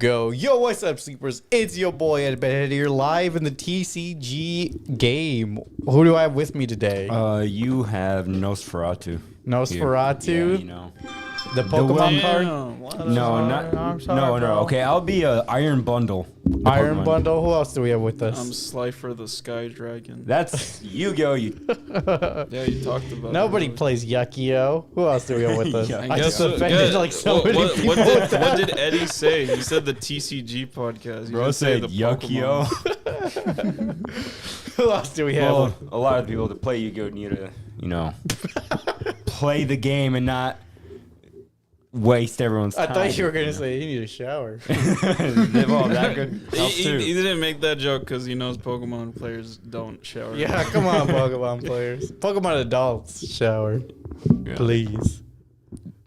go. Yo, what's up, sleepers? It's your boy Ed Bennett here, live in the TCG game. Who do I have with me today? You have Nosferatu. Nosferatu? Yeah, you know. The Pokemon card? No. Okay, I'll be a Iron Bundle. Iron Bundle? Who else do we have with us? I'm Slifer the Sky Dragon. That's Yu-Gi-Oh! Yeah, you talked about Nobody it. plays Yuki-Oh! Who else do we have with us? Yeah. I just offended like so many people. What did Eddie say? He said the TCG podcast. He Bro didn't say said the Yuki-Oh! Who else do we have? Well, a lot of people that play Yu-Gi-Oh! Need to, play the game and not waste everyone's I time. thought you were going to say you need a shower. Well, that could help He too. didn't make that joke because he knows Pokemon players don't shower. Yeah, come on, Pokemon players. Pokemon adults, shower. Yeah. Please.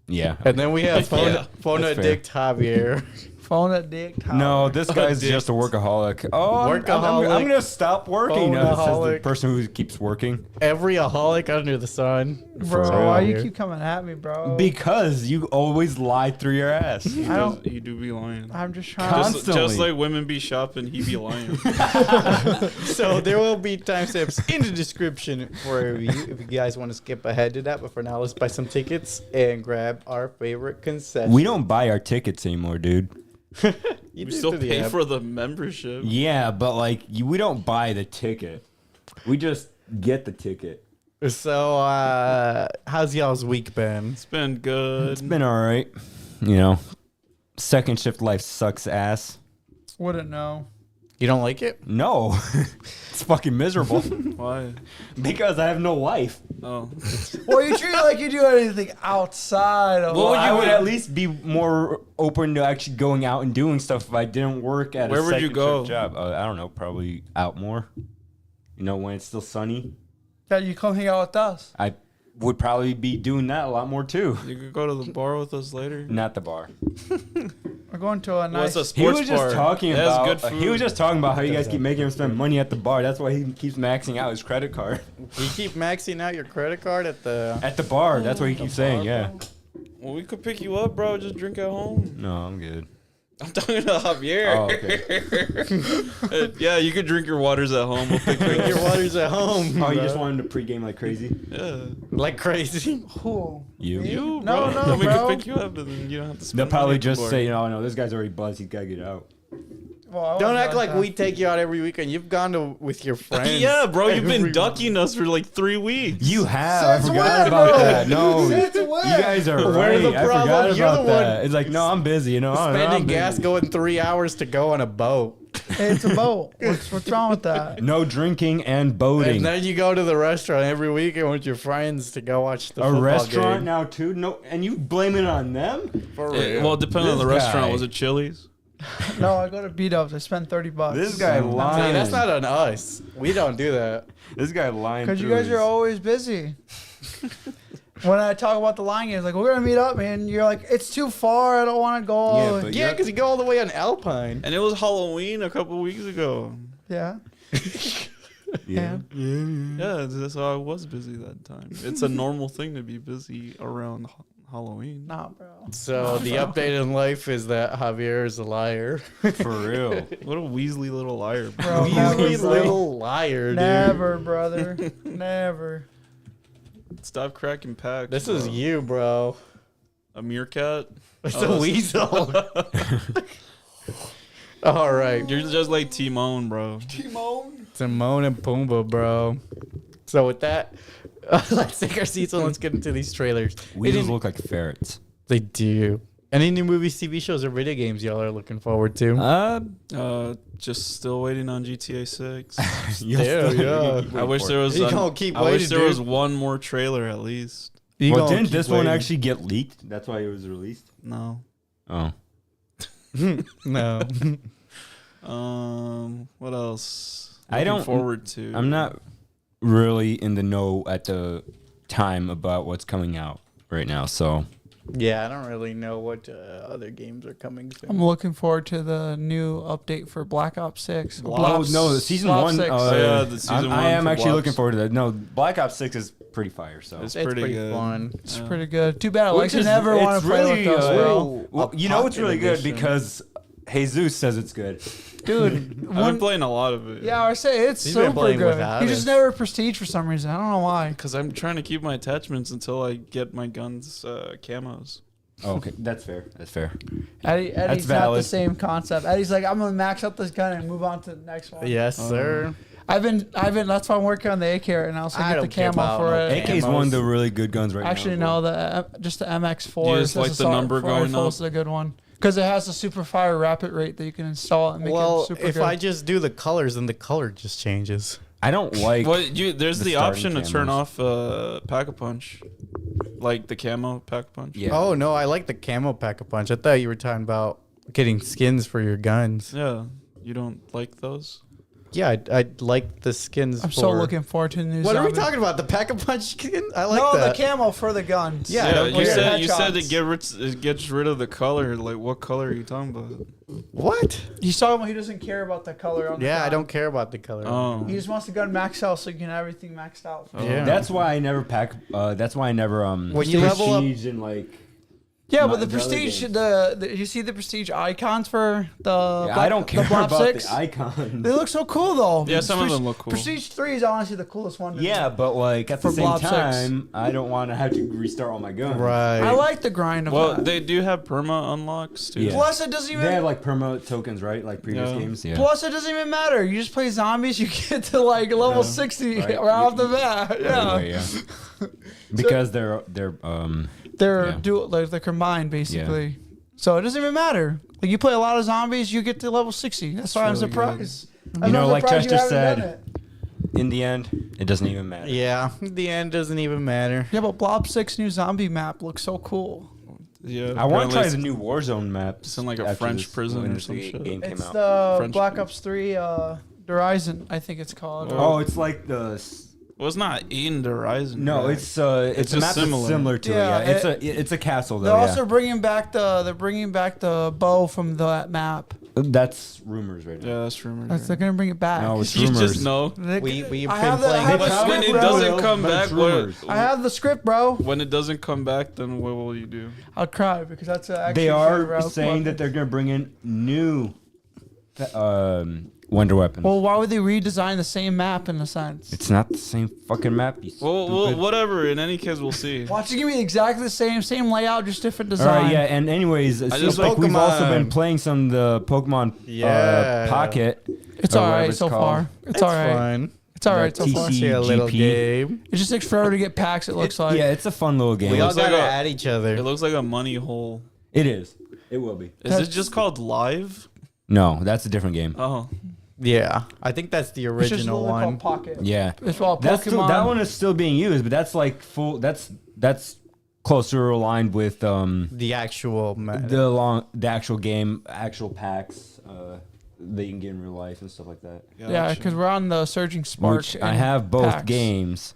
Yeah. And then we have phone that's fair. addict Javier. Phone addict. No, this guy's just a workaholic. Oh, Workaholic. I'm gonna stop working. Says the Phoneaholic. person who keeps working. Every aholic under the sun. Bro, For why real. you keep coming at me, bro? Because you always lie through your ass. I don't. He do be lying. I'm just trying. Constantly. Just like women be shopping, he be lying. So there will be timestamps in the description for you if you guys want to skip ahead to that. But for now, let's buy some tickets and grab our favorite concession. We don't buy our tickets anymore, dude. You We do still through the pay app. for the membership. Yeah, but we don't buy the ticket. We just get the ticket. So, how's y'all's week been? It's been good. It's been all right. Second shift life sucks ass. Wouldn't know. You don't like it? No, it's fucking miserable Why? because I have no life. Oh. Well, you treat it like you do anything outside of. Well, I you would would- at least be more open to actually going out and doing stuff if I didn't work at Where a would you second go? shift job. I don't know, probably out more. When it's still sunny. Yeah, you come hang out with us. I would probably be doing that a lot more too. You could go to the bar with us later. Not the bar. We're going to a nice. What's a He sports was just bar? talking It has about. good food. He was just talking about how you guys keep making him spend money at the bar. That's why he keeps maxing out his credit card You keep maxing out your credit card at the... at the bar. That's what he keeps saying. Yeah. Well, we could pick you up, bro. Just drink at home. No, I'm good. I'm talking to Javier. Oh, okay. Yeah, you could drink your waters at home. We'll pick you Drink up. your waters at home. Oh, you bro. just wanted to pregame like crazy? Yeah. Like crazy. Who? You? You, No, bro. no, Then we bro. could pick you up, and then you don't have to spend They'll probably money at the just bar. say, no, this guy's already buzzed. He's got to get out. Well, I Don't wasn't act like that. we take you out every weekend. You've gone to with your friends. Yeah, bro. You've every been ducking us for like 3 weeks. You have. Since I forgot when, about bro? that. No. Since You when? guys are We're right. the I problem. forgot You're about the one that. It's like, no, I'm busy. I'm spending busy. gas going 3 hours to go on a boat. Hey, it's a boat. What's wrong with that? No drinking and boating. And then you go to the restaurant every weekend with your friends to go watch the A football restaurant game. now too? No, and you blame it on them? For Well, depending on the This restaurant. guy. Was it Chili's? No, I go to beat-ups. I spend $30. This guy Hey, lying. that's not on us. We don't do that. This guy lying. Because you through guys his- are always busy. When I talk about the line games, like, we're going to meet up, man. You're like, it's too far. I don't want to go all Yeah, the way. but Yeah, because you go all the way on Alpine. And it was Halloween a couple weeks ago. Yeah. Yeah. Yeah, that's why I was busy that time. It's a normal thing to be busy around Halloween. Nah, bro. So the update in life is that Javier is a liar. For real. What a Weasley little liar, bro. Bro, never, Weasley bro. little liar, dude. Never, brother. Never. Stop cracking packs. This bro. is you, bro. A meerkat. It's Oh, a weasel. All right. You're just like Timon, bro. Timon and Pumbaa, bro. So with that, let's take our seats and let's get into these trailers. We just Any- look like ferrets. They do. Any new movies, TV shows, or video games y'all are looking forward to? Just still waiting on GTA 6. Yeah. I wish there was. You gonna keep I wish waiting, there was dude. one more trailer at least. You Well, gonna didn't keep this one waiting. actually get leaked? That's why it was released? No. Oh. No. What else? I Looking don't- forward to. I'm not really in the know at the time about what's coming out right now, so. Yeah, I don't really know what other games are coming soon. I'm looking forward to the new update for Black Ops 6. Oh, no, the season Black 1. Six. Yeah, the season I one am for actually Black looking Ops. forward to that. No, Black Ops 6 is pretty fire, so. It's It's pretty pretty good. fun. It's Yeah. pretty good. Too bad Which Alexia is- never it's want to play really, with us, bro. well, A you know what's pocket really good edition. because Jesus says it's good. Dude. I've been playing a lot of it. Yeah, I say it's He's been super playing good. without He just us. never prestige for some reason. I don't know why. Because I'm trying to keep my attachments until I get my guns camos. Oh, okay, that's fair. That's fair. Eddie's not the valid. same concept. Eddie's like, I'm gonna max out this gun and move on to the next one. Yes, sir. I've been. That's why I'm working on the AK right now. So I I get don't the care camo about for no it. AK is one of the really good guns right Actually, now. no, just the MX4. Do you just like the number going full up? is a good one because it has a super fire rapid rate that you can install it and make Well, it super if good. I just do the colors, then the color just changes. I don't like. Well, there's the the starting option to turn camos. off Pack-a-Punch. Like the camo Pack-a-Punch. Yeah. Oh no, I like the camo pack-a-punch. I thought you were talking about getting skins for your guns. Yeah. You don't like those? Yeah, I like the skins. I'm for... so looking forward to the new. What are we zombie. talking about? The pack-a-punch skin? I like No, that. the camo for the guns. Yeah, I Yeah, don't you care. said Headshots. it gets rid of the color. Like, what color are you talking about? What? He's talking about he doesn't care about the color on the Yeah, gun. I don't care about the color. Oh. He just wants the gun maxed out so you can have everything maxed out. Yeah. That's why I never pack. That's why I never When you level up- prestige and like. Yeah, Not but the the other prestige, games. you see the prestige icons for the. Yeah, I don't care the Blob about 6? the icons. They look so cool though. Yeah, some of them look cool. Prestige 3 is honestly the coolest one. to me. Yeah, but like at For the same Blob 6. time, I don't want to have to restart all my guns. Right. I like the grind of Well, that. they do have perma unlocks too. Yeah. Plus, it doesn't even. They have like perma tokens, right? Like previous Yeah. games. Yeah. Plus, it doesn't even matter. You just play zombies, you get to like level Yeah. 60 Right. right off the bat. Yeah, Anyway, yeah. Because they're they're Yeah. dual, like they're combined basically. So it doesn't even matter. Like you play a lot of zombies, you get to level 60. That's why I'm really surprised. You I'm know, not like surprised you Chester haven't said, done it. in the end, it doesn't even matter. Yeah, the end doesn't even matter. Yeah, but Blob 6 new zombie map looks so cool. Yeah. I want to try apparently the new Warzone map. It's in like a after French this- prison when or this some ga- shit. game came It's out. the French- Black Ops 3 Horizon, I think it's called. Oh, it's like the. Well, it's not in the Horizon. No, right? it's It's a just map similar. similar to Yeah, it. Yeah, it's a castle though. They're Yeah. also bringing back the bow from that map. That's rumors right now. Yeah, that's rumored. They're gonna bring it back. No, it's You rumors. just know. We've been I have the- I playing have this. the But when script, it bro. doesn't come But back, it's rumors. I have the script, bro. when it doesn't come back, then what will you do? I'll cry because that's actually They a are route saying weapon. that they're going to bring in new wonder weapons. Well, why would they redesign the same map in a sense? It's not the same fucking map. You Well, stupid. whatever. In any case, we'll see. Watch it give me exactly the same layout, just different All design. right, yeah, and anyways, it I seems just like we've also Pokemon. been playing some of the Pokemon Yeah. Pocket. It's or all whatever right it's so called. far. It's all right. fun. It's all right The so far. TC. See a little GP. game. It just takes forever to get packs. It looks like. Yeah, it's a fun little game. We all looks like gotta a- add each It other. looks like a money hole. It is. It will be. Is it just called Live? No, that's a different game. Oh, Yeah, I think that's the It's just original literally one. called Pocket. Yeah, It's all that's Pokemon. still, that one is still being used, but that's like full. That's closer aligned with The actual the actual game, actual packs that you can get in real life and stuff like that. Yeah, gotcha. because we're on the Surging Spark. Which I and have both packs. games.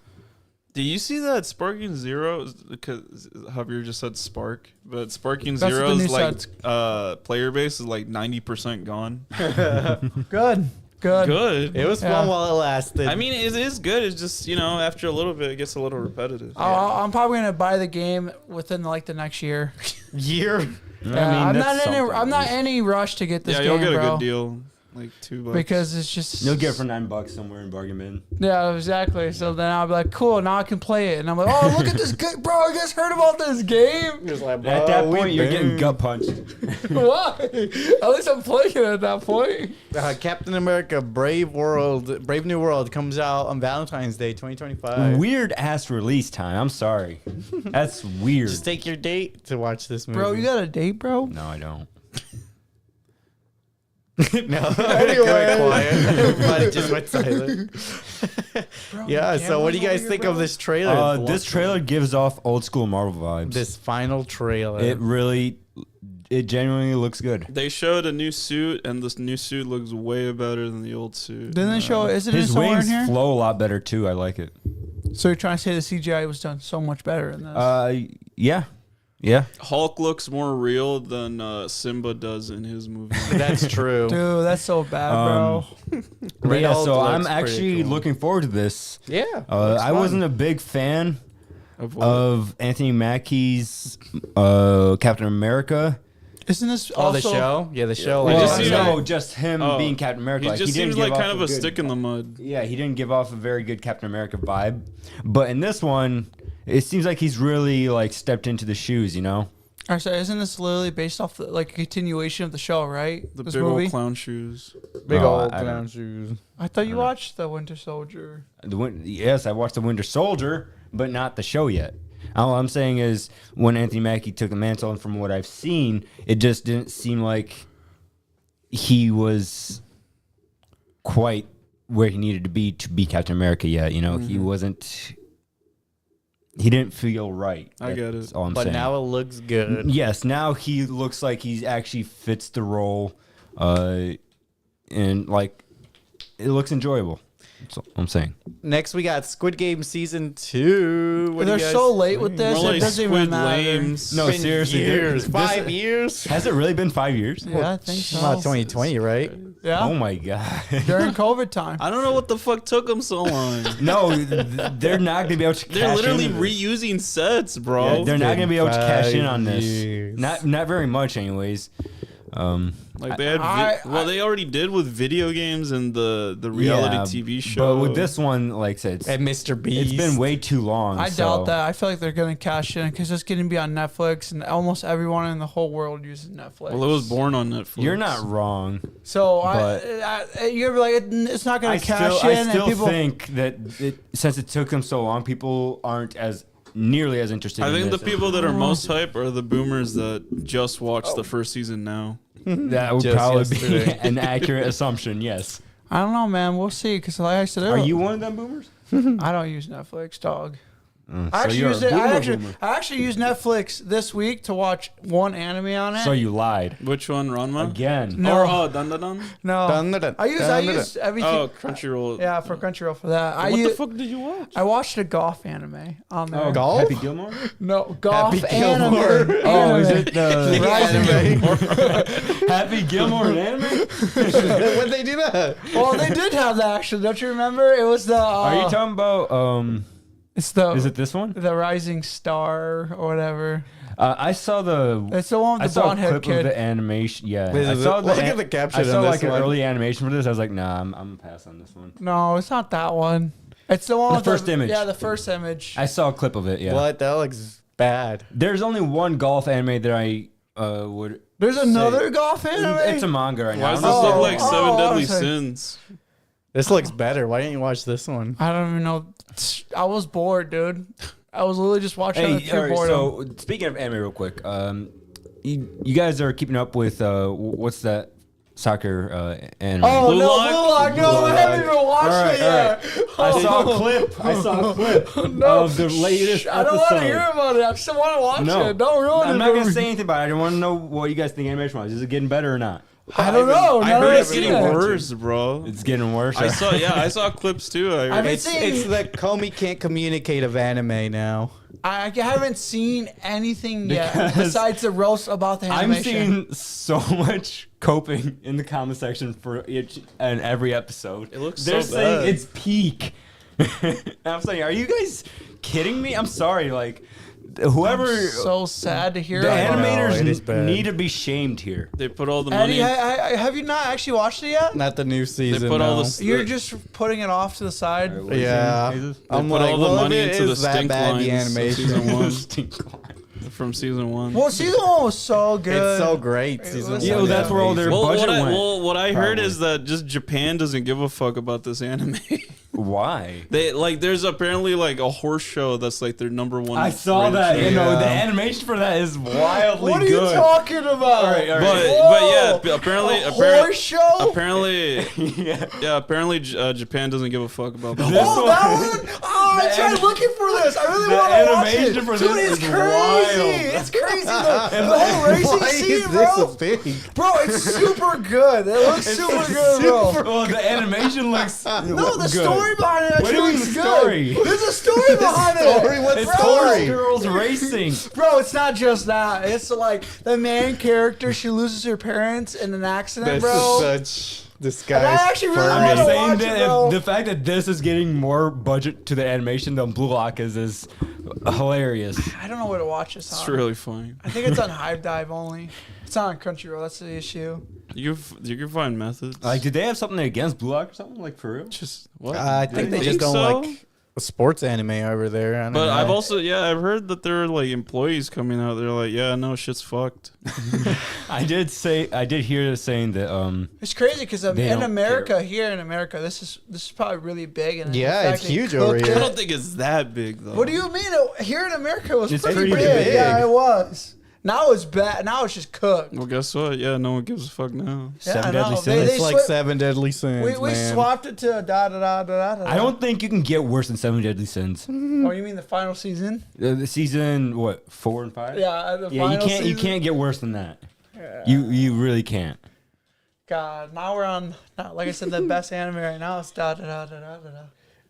Do you see that Sparking Zero? Because Javier just said Spark, but Sparking That's what the Zero's new like set's- player base is like 90% gone. Good. Good. It was Yeah. fun while it lasted. I mean, it is good. It's just after a little bit, it gets a little repetitive. I'm probably gonna buy the game within like the next year. year. Yeah, I'm that's not in. something, I'm at not least. any rush to get this Yeah, game, you'll get a bro. good deal, like $2. Because it's just. You'll get it for $9 somewhere in bargain bin. Yeah, exactly. So then I'll be like, cool, now I can play it. And I'm like, oh, look at this game. Bro, you guys heard about this game? Just like, At that bro, point, we you're getting been- gut punched. Why? At least I'm playing it at that point. Captain America: Brave New World comes out on Valentine's Day, 2025. Weird ass release time. I'm sorry. That's weird. Just take your date to watch this movie. Bro, you got a date, bro? No, I don't. no. Anyway, quiet. Everybody just went silent. Bro, Yeah. you So, what do you gambling guys over think here, of bro? this trailer? This trailer gives off old school Marvel vibes. This final trailer. It genuinely looks good. They showed a new suit, and this new suit looks way better than the old suit. Didn't they show? Is it in His somewhere in wings here? flow a lot better too. I like it. So you're trying to say the CGI was done so much better in this? Yeah. Hulk looks more real than Simba does in his movie. That's true. Dude, that's so bad, bro. But yeah, Hulk so I'm looks pretty actually cool. looking forward to this. Yeah. I wasn't a big fan Of what? of Anthony Mackie's Captain America. Isn't this Oh, the also show? Yeah, the show. Well, Well, just seems no, like- just him Oh, being Captain America. He Like, just didn't seems give like off kind of a good- stick in the mud. Yeah, he didn't give off a very good Captain America vibe. But in this one, it seems like he's really like stepped into the shoes, you know? Actually, isn't this literally based off like a continuation of the show, right? The this big movie. old clown shoes. Big Oh, old I don't- clown shoes. I thought you watched the Winter Soldier. Yes, I watched The Winter Soldier, but not the show yet. All I'm saying is when Anthony Mackie took the mantle, and from what I've seen, it just didn't seem like he was quite where he needed to be Captain America yet. You know, he wasn't. He didn't feel right. I get it. That's all I'm But saying. now it looks good. Yes, now he looks like he actually fits the role, and like it looks enjoyable. That's all I'm saying. Next, we got Squid Game season 2. What do They're you guys so late with think? this. More It like doesn't even Squid matter. Lames. No, Been seriously, years, this- 5 years. Has it really been 5 years? Yeah, I think so. About 2020, right? Yeah, Oh my god. during COVID time. I don't know what the fuck took them so long. No, they're not gonna be able to. They're cash literally into this. reusing sets, bro. Yeah, they're not gonna be able to cash in 5 on this. years. Not very much, anyways. Like they had, they already did with video games and the reality Yeah, TV show. But with this one, like I said, And Mr. Beast. it's been way too long. I so- doubt that. I feel like they're gonna cash in because it's gonna be on Netflix, and almost everyone in the whole world uses Netflix. well, it was born on Netflix. You're not wrong. So but- you're like, it's not gonna I cash still, in, I still and people. think that since it took them so long, people aren't as nearly as interested. I in think the this. people that are most hype are the boomers that just watched the first season now. that would Just probably yesterday. be an accurate assumption. Yes. I don't know, man. We'll see. Because like I said, Are you one of them boomers? I don't use Netflix, dog. I actually you're a used it. boomer. I actually used Netflix this week to watch one anime on it. So you lied Which one, Ranma? again. No. Or Dun Dun Dun? no, Dun, dun, dun, I dun, dun, used everything. Oh, Crunchyroll. Yeah, for Crunchyroll for that. What the fuck did you watch? I watched a golf anime on there. Oh, Golf? Happy Gilmore. No, golf Happy anime. Gilmore. Oh, is Anime. it the Anime. Happy Gilmore in anime? When'd they do that? Well, they did have that actually. Don't you remember? It was the. Are you talking about? It's the. Is it this one? the Rising Star or whatever? I saw the. It's the one I with the saw a blonde head clip kid. of the animation. Yeah, Wait, I is saw it- look at the caption I saw on like this an one. early animation for this. I was like, nah, I'm gonna pass on this one. No, it's not that one. It's the one The with first image. Yeah, the first image. I saw a clip of it. Yeah. What? That looks bad. There's only one golf anime that I would. There's another golf anime. It's a manga right Why now. does I'm this not look saying- like oh, Seven I Deadly was like- Sins? This looks better. Why didn't you watch this one? I don't even know. I was bored, dude. I was literally just watching it Hey, through all right, boredom. so speaking of anime, real quick, you guys are keeping up with what's that soccer anime? Oh Blue no, Lock? Blue Lock! No, I haven't even watched All right, it yet. I saw a clip. I saw a clip of the latest I don't want to episode. hear about it. I just want to watch No, it. Don't ruin it. I'm not for gonna me. say anything about it. I don't want to know what you guys think animation-wise. Is it getting better or not? I don't know. I None heard of it's us getting seen it. worse, bro. It's getting worse. I saw clips too. I heard. It's the Comey can't communicate of anime now. I haven't seen anything yet Because besides the roast about the I'm animation. seeing so much coping in the comment section for each and every episode. It looks They're so saying bad. it's peak. And I'm saying, are you guys kidding me? I'm sorry. Like, whoever So sad to hear. the I know, animators it is bad. need to be shamed here. They put all the Eddie, money. have you not actually watched it yet? Not the new season. put all no. the You're just putting it off to the side. Yeah. I'm put like, all the well, money if it into the is that stink bad, the lines of animation. season one. From season one. Well, season 1 was so good. It's so great. Season was one. Yo, that's is where all their amazing. budget went. What I heard Probably. is that just Japan doesn't give a fuck about this anime. Why? They like there's apparently like a horse show that's like their number one. I saw rated that. show. You know, Yeah. the animation for that is wildly What are you good. talking about? All right, all right. But yeah, apparently horse show. apparently yeah. apparently Japan doesn't give a fuck about This that. Oh, one- that one! Oh, I The tried anim- looking for this. I really the want to watch animation it. for Dude, this it's is crazy. wild. It's crazy. The whole racing Why scene, is bro. this a thing? Bro, it's super good. It looks super good, bro. Well, the animation looks No, the good. story behind it What actually do you mean looks the good. story? There's a story behind story? it. What It's Bro, story? girls racing. Bro, it's not just that. It's like the main character, she loses her parents in an accident, This bro. is such disguise. And I actually really I'm wanna just saying watch that it, bro. the fact that this is getting more budget to the animation than Blue Lock is hilarious. I don't know where to watch this It's on. really funny. I think it's on Hive Dive only. It's not on Crunchyroll. That's the issue. You can find methods. Like, did they have something against Blue Lock or something? Like, for real? Just what? I think they just don't so? like sports anime over there. I don't But know. I've also I've heard that there are like employees coming out. They're like, yeah, no, shit's fucked. I did hear saying that It's crazy because They in don't America, here in America, this is probably really big. And Yeah, in it's fact, they huge over cooked here. I it. don't think it's that big though. What do you mean? Here in America, it was It's pretty pretty big. big. Yeah, it was. Now it's bad. Now it's just cooked. Well, guess what? Yeah, no one gives a fuck now. Yeah, Seven I Deadly know. Sins. It's like swi- 7 Deadly Sins, We man. swapped it to da da da da da. I don't think you can get worse than Seven Deadly Sins. Oh, you mean the final season? The season, what, 4 and 5? Yeah, the Yeah, final you season. can't get worse than that. Yeah. You really can't. God, now we're on. Like I said, the best anime right now is da da da da da da.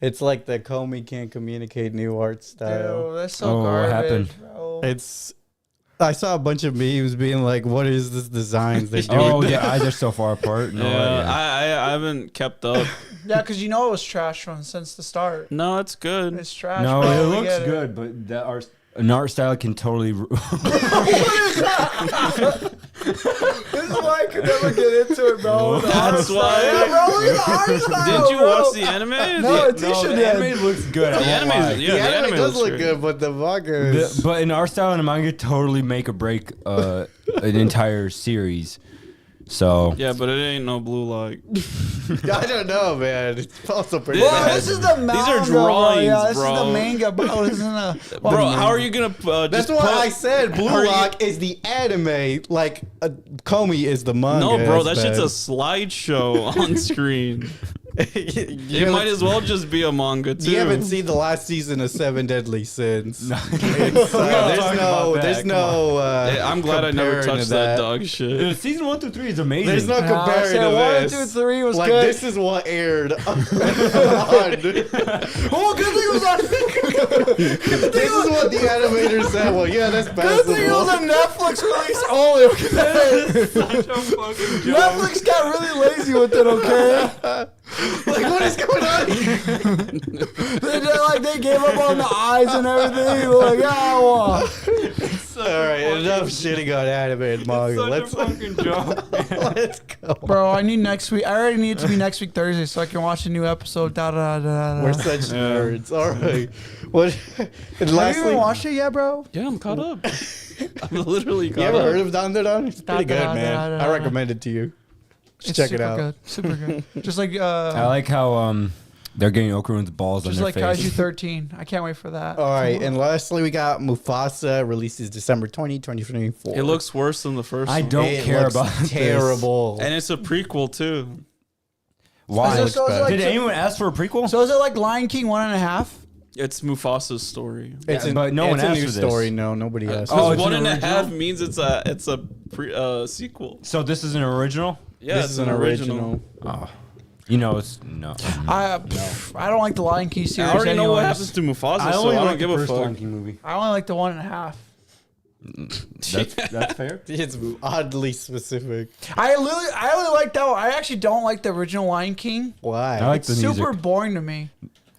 It's like the Comey can't communicate new art style. Dude, that's so Oh, what garbage, happened? bro. I saw a bunch of memes being like, "What is this designs they're doing?" Oh, their eyes are so far apart. No, Yeah, I haven't kept up. Yeah, because you know it was trash from since the start. No, it's good. It's trash. no, bro. it We looks get good, but an art style can totally. This is why I could never get into it, bro. That's why. Yeah, bro, look at the art style, Did you bro. watch the anime? No, The- Tisha the did. anime looks good. I The won't anime, lie. yeah, the anime does looks look great. good, but the manga is. But an art style and a manga totally make or break an entire series. So Yeah, but it ain't no blue light. I don't know, man. It's also pretty Bro, Bro, bad. this is the manga. These are bro. drawings, Yeah, this bro. is the manga, bro. This isn't a. Bro, how are you gonna That's just why put- I said Blue are you- Lock is the anime, like Comey is the manga. No, bro, that That's shit's a bad. slideshow on screen. You It might as well just be a manga too. You haven't seen the last season of 7 Deadly Sins. talking there's no, about there's that, no. I'm glad I never comparing touched to that dog shit. season 1 through 3 is amazing. There's no comparing to 1, this. 2, 3 was Like good. this is what aired. on- Oh, good thing it was on. This is what the animator said. Well, yeah, that's Good thing it was passable. a Netflix release only. Okay? Netflix got really lazy with it. Okay. Like, what is going on? They gave up on the eyes and everything. They were like, yeah, well. All right, enough shitting on animated manga. Let's let's go. Bro, I need next week. I already need it to be next week Thursday so I can watch a new episode. Da da da da. We're da. such nerds. All right. What? And Have you lastly, even watched it yet, bro? Yeah, I'm caught up. I'm literally caught you ever up. heard of Don It's pretty good, man. I recommend it to you. Just check it super out. Good. Super good. Just like I like how they're getting Okurin's balls on just their like face. Kaiju 13. I can't wait for that. All right, and lastly, we got Mufasa releases December 2024. It looks worse than the first I one. don't It care looks about this. terrible. And it's a prequel too. Why? Is it- so is it like- Did anyone ask for a prequel? So is it like Lion King 1.5? It's Mufasa's story. It's Yeah, a, but no one it's a asked new for this. story. No, nobody asked. Oh, Because it's one an and a half original? means it's a sequel. So this is an original? Yeah, this it's is an original. Oh. You know, it's no. I don't like the Lion King series. I already know what anyways. happens to Mufasa, I so only I don't like give the a first fuck. Lion King movie. I only like the 1.5. That's fair. It's oddly specific. I only like that one. I actually don't like the original Lion King. Why? I like It's the music. super boring to me.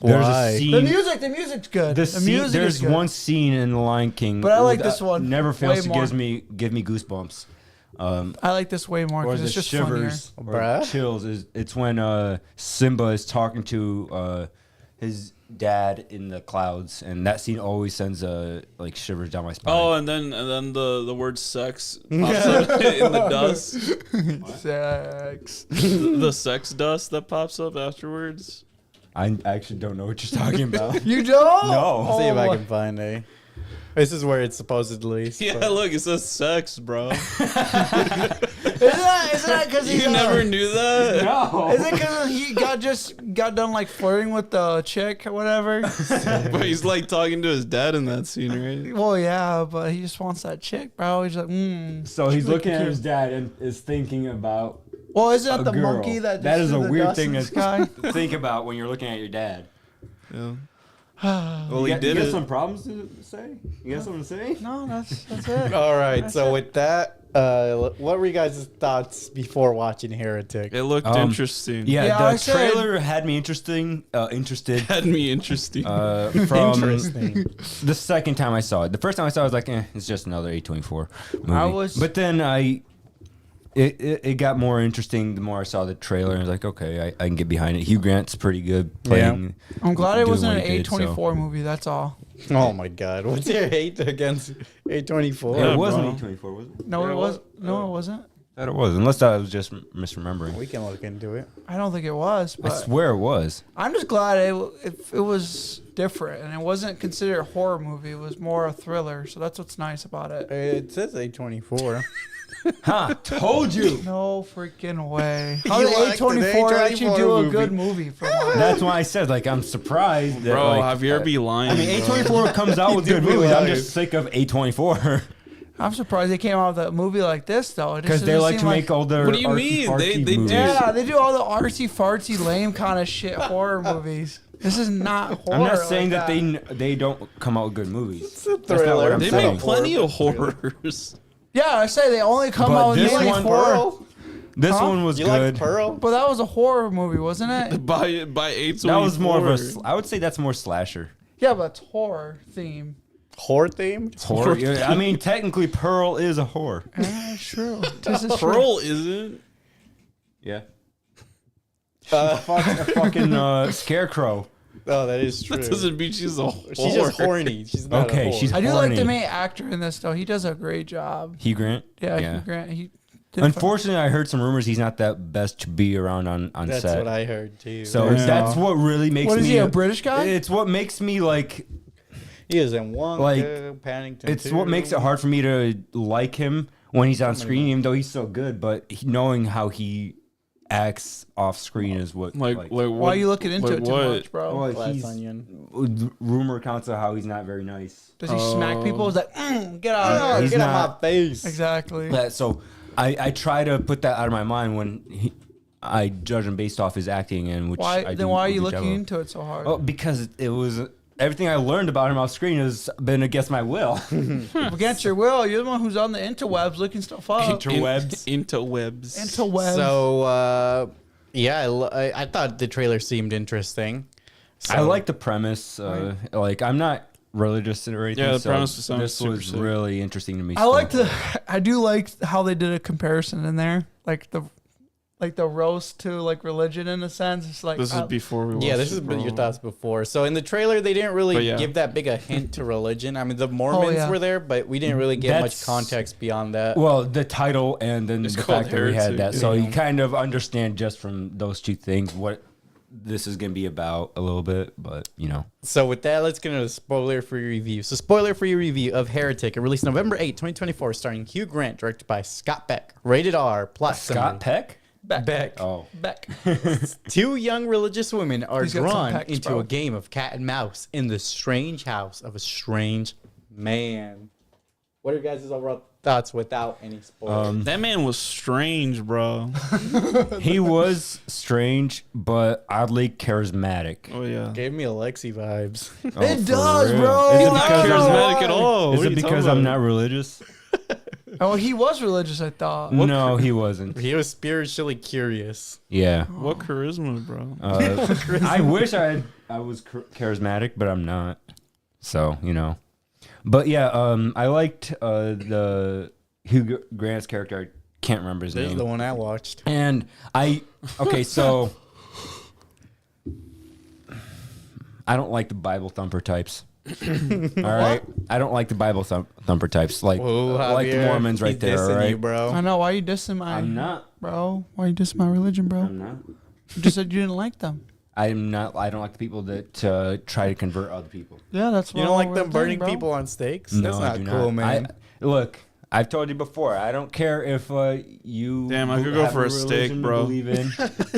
There's Why? a scene. The music's good. The The scene, music there's is good. one scene in The Lion King, But I like that this one Never fails way to more. give me goosebumps. I like this way more Or because the it's just shivers, or Bruh. chills. It's when Simba is talking to his dad in the clouds, and that scene always sends like shivers down my spine. Oh, and then the word sex pops up in the dust. funnier. Sex. The sex dust that pops up afterwards. I actually don't know what you're talking about. You don't? No. See if I my- can find a. This is where it's supposedly. Yeah, look, it says sex, bro. Isn't that because he's You never knew that? No. Is it because he got done like flirting with the chick or whatever? But he's like talking to his dad in that scene, right? Well, yeah, but he just wants that chick, bro. He's like, So he's She's looking at cute. his dad and is thinking about Well, isn't a that the girl. monkey that? That just is threw a the weird dust thing in the to sky? think about when you're looking at your dad. Yeah. Well, he you did got it. some problems to say? You got something to say? No, that's it. All right. That's So it. with that, What were you guys' thoughts before watching Heretic? It looked interesting. Yeah, Yeah, the I said- trailer had me interested. Had me interesting. From Interesting. the second time I saw it. The first time I saw it, I was like, it's just another A24 movie. But then it got more interesting the more I saw the trailer. And I was like, okay, I can get behind it. Hugh Grant's pretty good playing. I'm glad it doing wasn't what an he did, A24 movie. That's all. Oh my God! What's your hate against A24? Yeah, Yeah, it wasn't bro. A24, was it? No, Yeah, it was. what? No, it wasn't. I thought it was, unless I was just misremembering. We can look into it. I don't think it was. I But swear it was. I'm just glad it was different and it wasn't considered a horror movie. It was more a thriller. So that's what's nice about it. It says A24. Ha! Told you. No freaking way. How You did liked an A24 actually A24 do a movie. good movie for once? That's why I said I'm surprised that Bro, Javier be lying. I mean, bro. A24 comes out with good do be movies. I'm lying. just sick of A24 I'm surprised they came out with a movie like this though. It just because they doesn't like seem to make all their What do you artsy mean? fartsy They movies. do. Yeah, they do all the artsy fartsy lame kind of shit horror movies. This is not horror. I'm not saying like that they don't come out with good movies. It's a That's not what thriller. I'm They saying. make plenty of horrors. Yeah, I say they only come But out with this maybe one- four. Pearl? This Huh? one was You like good. Pearl? But that was a horror movie, wasn't it? by A24. That was more of a. I would say that's more slasher. Yeah, but it's horror theme. Horror themed? Horror. Yeah, I mean, technically, Pearl is a whore. Yeah, true. This is true. Pearl isn't. Yeah. A fucking scarecrow. Oh, that is true. That doesn't mean she's a whore. She's just horny. She's not Okay, a whore. she's- I do like the horny. main actor in this though. He does a great job. Hugh Grant. Yeah, Hugh Grant. He did Unfortunately, I heard some rumors he's not that best to be around on That's set. what I heard too. So Yeah. that's what really makes What is me. he, a British guy? It's what makes me like. he is in one Like, Paddington. It's 2. what makes it hard for me to like him when he's on screen, even though he's so good. But knowing how he acts off screen is what. Like Why are you looking into it too much, bro? Well, Glass he's onion. rumor accounts of how he's not very nice. Does he smack people? Is like, get out of Oh, here. he's get out not- my face. Exactly. So I try to put that out of my mind when I judge him based off his acting and which. Why? I Then do why are a you good job looking of. into it so hard? Oh, because it was everything I learned about him off screen has been against my will. Against your will, you're the one who's on the interwebs looking stuff up. Interwebs. Interwebs. Interwebs. So, yeah, I thought the trailer seemed interesting. So, I like the premise. Like I'm not religious or anything. Yeah, the so premise sounds this super was sick. really interesting to me. I like I do like how they did a comparison in there, like the roast to like religion in a sense. It's like This is before we watched Yeah, this is it, bro. your thoughts before. So in the trailer, they didn't really But yeah. give that big a hint to religion. I mean, the Mormons yeah. were there, but we didn't really get much That's- context beyond that. Well, the title and then It's the called fact that we had Heretic, that, so yeah. you kind of understand just from those two things what this is going to be about a little bit. But So with that, let's get into the spoiler-free review. So spoiler-free review of Heretic, released November 8, 2024, starring Hugh Grant, directed by Scott Beck. Rated R, plot Scott summary. Peck. Beck. Oh, Beck. Two young religious women are He's got some drawn pecs, into bro. a game of cat and mouse in the strange house of a strange man. What are your guys' overall thoughts without any spoilers? That man was strange, bro. he was strange but oddly charismatic. Oh yeah. Gave me Alexi vibes. Oh, It for does, real? bro. Is He's it not because I'm charismatic at all. Is What are it you because talking I'm about? not religious? Oh, he was religious, I thought. No, he wasn't. He was spiritually curious. Yeah. What charisma, bro? I wish I was charismatic, but I'm not. So But yeah, I liked the Hugh Grant's character. I can't remember his This is name. the one I watched. And so I don't like the Bible thumper types. All right, I don't like the Bible thumper types like Whoa, like the Javier, Mormons right he's there. dissing All right, you, bro. I know. Why are you dissing my I'm not. bro? Why are you dissing my religion, bro? I'm not. You just said you didn't like them. I'm not. I don't like the people that try to convert other people. Yeah, that's You don't like we're them doing, burning bro. people on stakes? No, That's I not do cool, man. Look, I've told you before. I don't care if you. Damn, I could go have for a steak, religion you bro. Believe in.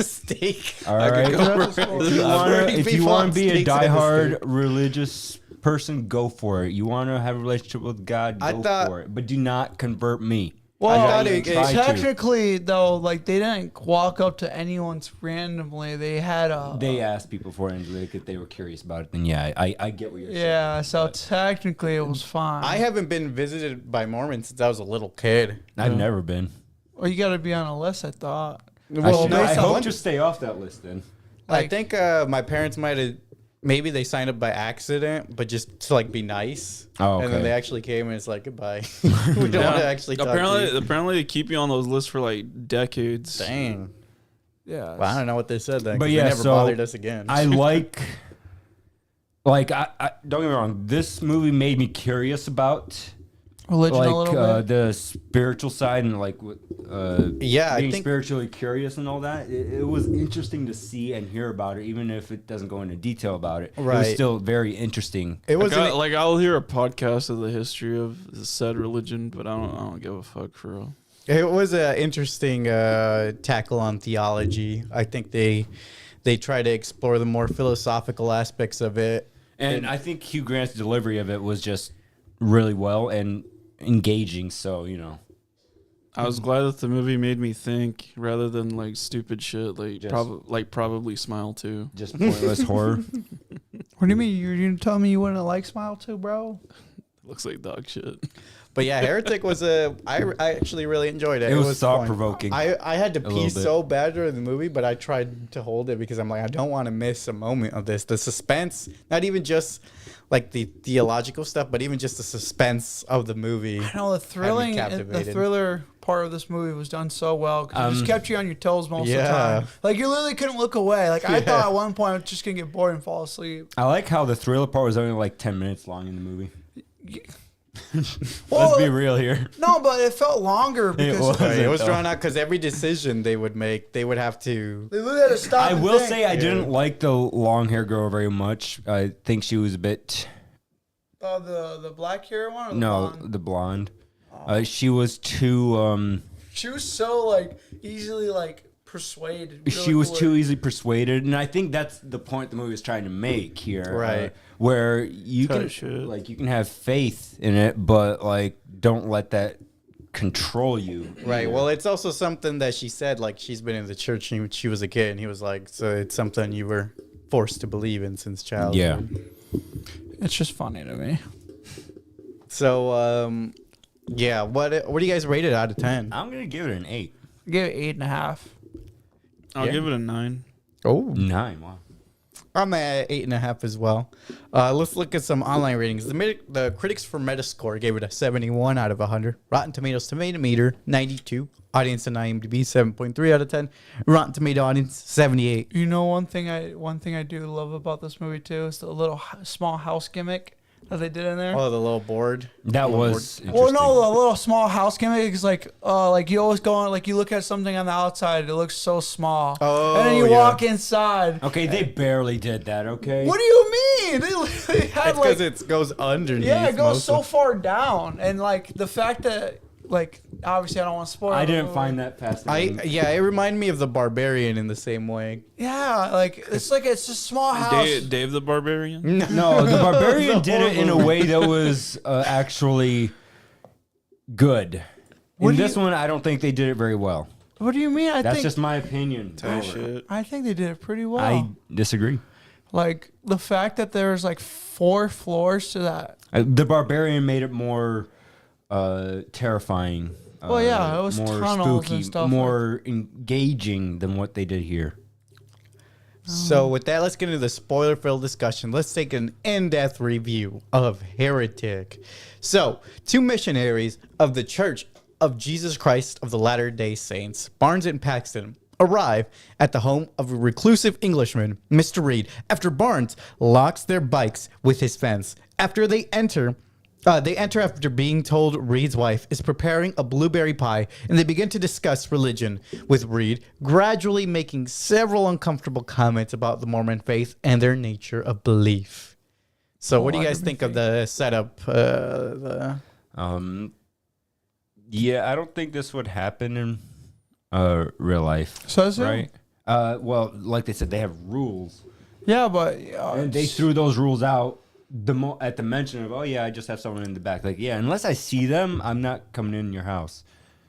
Steak. All I right. could go That's for cool. If you I'm want burning to, if you people want on to be a stakes and diehard steak. religious person, go for it. You want to have a relationship with God, I go thought- for it. But do not convert me. Well, it- it- technically though, like they didn't walk up to anyone's randomly. They had a. They asked people for Angelique if they were curious about it. Then yeah, I get what you're saying. Yeah, so technically it was fine. I haven't been visited by Mormons since I was a little kid. I've never been. Well, you got to be on a list, I thought. Well, I based on hope one- to stay off that list then. I think my parents might have. Maybe they signed up by accident, but just to like be nice. Oh, And then okay. they actually came and it's like goodbye. We don't want to actually talk to you. Apparently, they keep you on those lists for like decades. Dang. Yeah. Well, I don't know what they said then. But 'cause yeah, they never so bothered us again. I I don't get me wrong. This movie made me curious about Religion a little bit. the spiritual side and Yeah, I being think- spiritually curious and all that. It was interesting to see and hear about it, even if it doesn't go into detail about it. It was Right. still very interesting. it was Like I'll hear a podcast of the history of the said religion, but I don't give a fuck for real. It was an interesting tackle on theology. I think they try to explore the more philosophical aspects of it. And I think Hugh Grant's delivery of it was just really well and engaging. So, you know. I was glad that the movie made me think rather than like stupid shit like Just- probably Smile too. Just pointless horror. What do you mean? You're going to tell me you wouldn't like Smile 2, bro? Looks like dog shit. But yeah, Heretic was I actually really enjoyed it. It was fun. thought-provoking. I had to little pee bit. so bad during the movie, but I tried to hold it because I'm like, I don't want to miss a moment of this. The suspense, not even just like the theological stuff, but even just the suspense of the movie. I know the captivated. thriller part of this movie was done so well because it just kept you on your toes most of the Yeah. time. Like you literally couldn't look away. Like I thought at one point I was just gonna get bored and fall asleep. I like how the thriller part was only like 10 minutes long in the movie. Well, Let's be real here. No, but it felt longer because was. Right, it was though. drawn out because every decision they would make, they would have to. they literally had to stop. I and will think. say I didn't like the long hair girl very much. I think she was a bit The black hair one. Or the no, blonde? the blonde. She was too She was so like easily like persuaded. she really was quick. too easily persuaded, and I think that's the point the movie is trying to make here. Right. Where you Tight can shit. like you can have faith in it, but like don't let that control you. Right. either. Well, it's also something that she said, like she's been in the church when she was a kid, and he was like, so it's something you were forced to believe in since childhood. Yeah. It's just funny to me. So, yeah. What do you guys rate it out of 10? I'm gonna give it an 8. Give it 8.5. I'll Yeah. give it a 9. Oh, 9. Wow. I'm at 8.5 as well. Let's look at some online ratings. The critics for Metascore gave it a 71 out of 100. Rotten Tomatoes tomato meter 92. Audience on IMDb 7.3 out of 10. Rotten Tomato audience 78. You know one thing I do love about this movie too is the little small house gimmick that they did in there. Oh, the little board. That was Well, interesting. no, the little small house gimmick is like you always go on, like you look at something on the outside, it looks so small. Oh, and then you yeah. walk inside. Okay, they barely did that. Okay. What do you mean? They literally had It's because it goes underneath. yeah, it goes most so of- far down, and like the fact that like obviously I don't want to spoil. I the didn't movie. find that fascinating. It reminded me of the Barbarian in the same way. Yeah, like it's just a small house. Dave the Barbarian? No, the Barbarian It's a did it in a horrible way that was actually good. What In do this one, I don't think they did it very well. What do you mean? I That's think just my opinion. Tight shit. I think they did it pretty well. I disagree. Like the fact that there's like 4 floors to that. The Barbarian made it more terrifying. Well, yeah, it was more tunnels spooky, and stuff more engaging than what they did here. So with that, let's get into the spoiler-filled discussion. Let's take an in-depth review of Heretic. So, 2 missionaries of the Church of Jesus Christ of the Latter-day Saints, Barnes and Paxton, arrive at the home of a reclusive Englishman, Mr. Reed, after Barnes locks their bikes with his fence. After they enter after being told Reed's wife is preparing a blueberry pie, and they begin to discuss religion with Reed, gradually making several uncomfortable comments about the Mormon faith and their nature of belief. So, what do you guys think of the setup? Yeah, I don't think this would happen in real life. Says who? Right? Well, like they said, they have rules, Yeah, but and they threw those rules out at the mention of, oh yeah, I just have someone in the back. Like, yeah, unless I see them, I'm not coming in your house.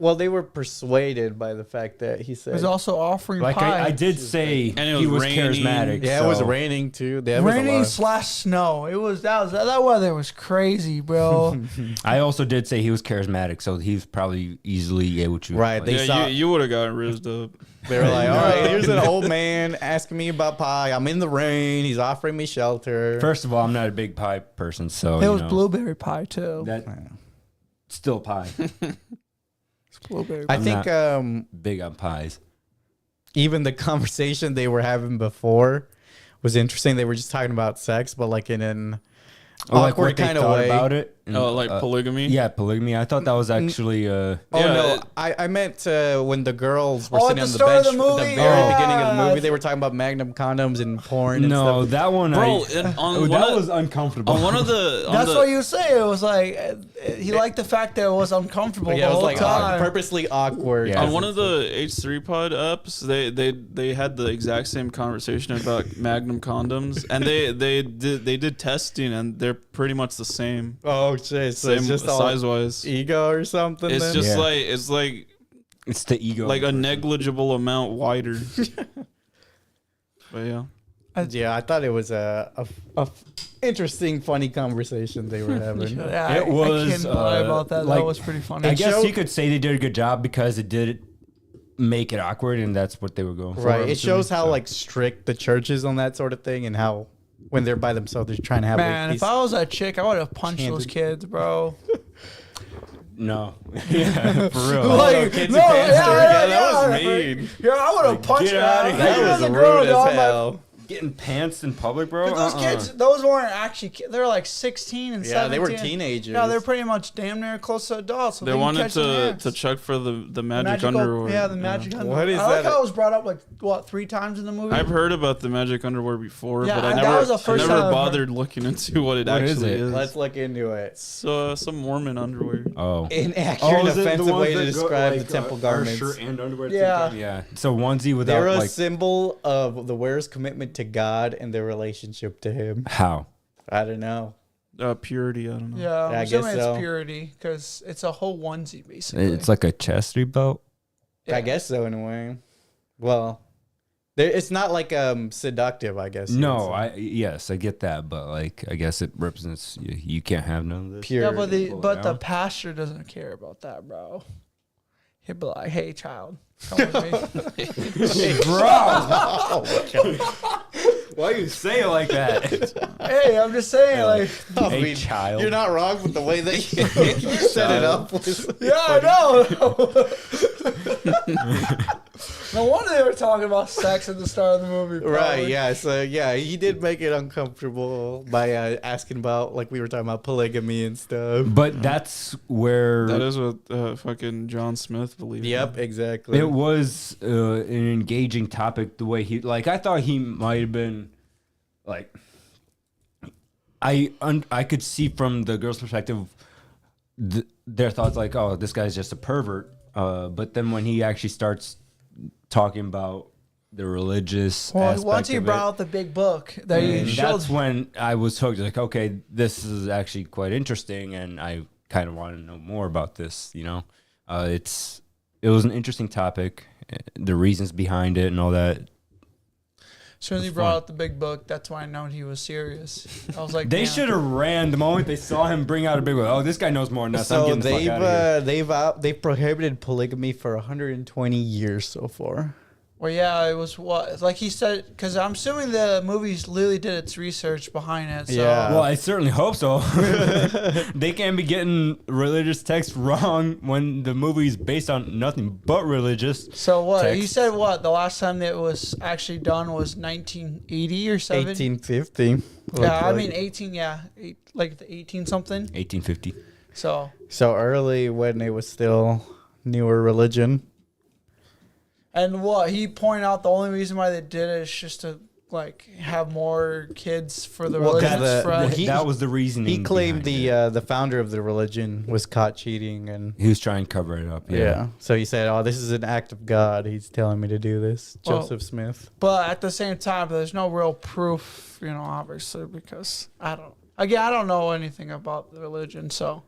Well, they were persuaded by the fact that he He said. was also offering Like pie. I did say, And it he was was raining. charismatic. yeah, it was so- raining too. There was a Raining lot. slash snow. It was that weather was crazy, bro. I also did say he was charismatic, so he was probably easily able to. Right, like- they Yeah, saw- you would have gotten rizzed up. They were like, all right, here's an old man asking me about pie. I'm in the rain. He's offering me shelter. First of all, I'm not a big pie person, so It you was know, blueberry pie too. That still pie. It's blueberry I pie. think Big on pies. even the conversation they were having before was interesting. They were just talking about sex, but like in an Like awkward what they kind of thought way. about it. Oh, like polygamy? Yeah, polygamy. I thought that was actually. Oh Yeah, no, it- I meant when the girls were Oh, at sitting the on the start of bench the at movie? the very beginning of the Yeah. movie. They were talking about Magnum condoms and porn and No, stuff. that one. Bro, that on one of, was uncomfortable. on one of the... on That's the, what you say. It was like he liked the fact that it was uncomfortable Yeah, the it was whole like time. purposely awkward. Yeah. On one of the H3 pod ups, they had the exact same conversation about Magnum condoms, and they did testing, and they're pretty much the same. Oh shit! So Same it's just all size wise. ego or something. It's then? just Yeah. like it's like It's the ego. a negligible amount wider. But yeah, yeah. I thought it was a interesting, funny conversation they were having. Yeah, It was, I can't lie about that. like, That was pretty funny. I guess showed- you could say they did a good job because it did make it awkward, and that's what they were going for. Right. I'm It shows assuming. how So- like strict the church is on that sort of thing, and how when they're by themselves, they're trying to have Man, like, if I was that chick, I would have punched those Candid- kids, bro. No. Yeah, for real. Like, kids no, and pants yeah, story. yeah, Yeah, that was yeah. mean. Yeah, I would have punched get her. outta here. that Even was the rude girl, as dog, like, hell. Getting pants in public, bro. Those kids, those weren't actually kids. They were like 16 and 17. Yeah, they were teenagers. Yeah, they're pretty much damn near close to adults. So they can wanted catch their hands. to check for the magic Magical- underwear. Yeah, the magic underwear. What is I like that? how it was brought up like what 3 times in the movie. I've heard about the magic underwear before, Yeah, but I that never, was the first I time never I've bothered looking into what it What is actually it? is. Let's look into it. So some Mormon underwear. Oh. Inaccurate, is it the offensive ones way to that go, describe like, the temple are garments. shirt and underwear at the Yeah. same time? Yeah. So onesie without They're a like symbol of the wearer's commitment to God and their relationship to Him. how? I don't know. Purity, I don't know. Yeah, I'm I assuming guess it's so. purity because it's a whole onesie basically. It's like a chastity belt. Yeah. I guess so in a way. Well, it's not like seductive. I guess. you No, would say. yes, I get that, but like I guess it represents you can't have none of this. Pure. Yeah, but the Pull it but the down. pastor doesn't care about that, bro. He'd be like, "Hey, child, come with me." Why you say it like that? Hey, I'm just saying, like, I Hey, mean, child. You're not wrong with the way that you set it up. yeah, I know. No wonder they were talking about sex at the start of the movie. Probably. Right, yeah. So, yeah, he did make it uncomfortable by asking about, like, we were talking about polygamy and stuff. But that's where That is what fucking John Smith believed. Yep, exactly. it was an engaging topic. The way he, like, I thought he might have been, like, I could see from the girl's perspective, their thoughts like, oh, this guy's just a pervert. But then when he actually starts talking about the religious Well, aspect once he of brought it, out the big book that and he showed, that's when I was hooked. Like, okay, this is actually quite interesting, and I kind of want to know more about this. You know, it was an interesting topic, the reasons behind it, and all that. as soon as he It's brought fun. out the big book, that's when I known he was serious. I was like, They damn. should have ran the moment they saw him bring out a big one. Oh, this guy knows more than us. I'm So getting the fuck out of here. they've prohibited polygamy for 120 years so far. Well, yeah, it was what, like he said, because I'm assuming the movies literally did its research behind it. So. Yeah. Well, I certainly hope so. They can't be getting religious texts wrong when the movie's based on nothing but religious. So what he Text. said? What the last time that it was actually done was 1980 or 7? 1850. Yeah, I mean 18. Yeah, like the 18 something. 1850. So So early when it was still newer religion. and what he pointed out, the only reason why they did it is just to like have more kids for the Well, religion the- spread. he- That was the reasoning. He claimed behind the founder of the religion was caught cheating and he was trying to cover it up. yeah. So he said, "Oh, this is an act of God. He's telling me to do this." Well, Joseph Smith. But at the same time, there's no real proof, you know, obviously, because I don't know anything about the religion, so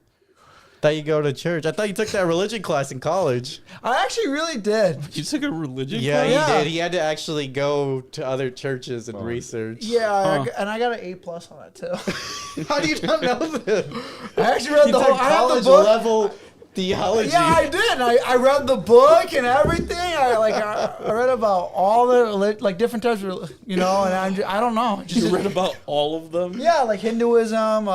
thought you go to church. I thought you took that religion class in college. I actually really did. You took a religion Yeah, class? he did. He had to actually go to other churches and research. Yeah, and I got an A+ on it too. How do you not know this? I actually read You the took whole. I had the college book. level theology. Yeah, I did. I read the book and everything. I read about all the different types of and I don't know. You read about all of them? Yeah, like Hinduism,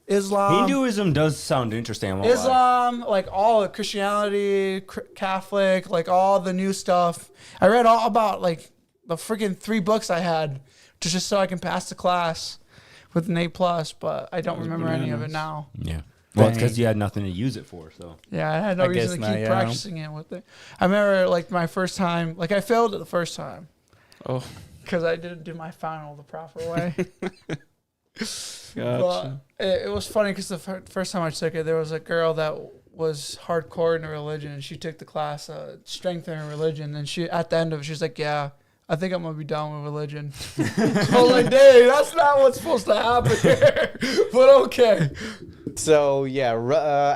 Islam. Hinduism does sound interesting. I won't lie. Islam, like all Christianity, Catholic, like all the new stuff. I read all about like the freaking 3 books I had just so I can pass the class with an A+, but I don't remember any of it now. Yeah. Well, it's Dang. because you had nothing to use it for. So Yeah, I had no I guess reason to not, keep yeah. practicing it with it. I remember like my first time, like I failed it the first time Oh, because I didn't do my final the proper way. gotcha. But it was funny because the first time I took it, there was a girl that was hardcore into religion, and she took the class, Strength in Her Religion, and she at the end of it, she was like, "Yeah, I think I'm gonna be done with religion." I was like, "Dang, that's not what's supposed to happen here," but okay. So, yeah,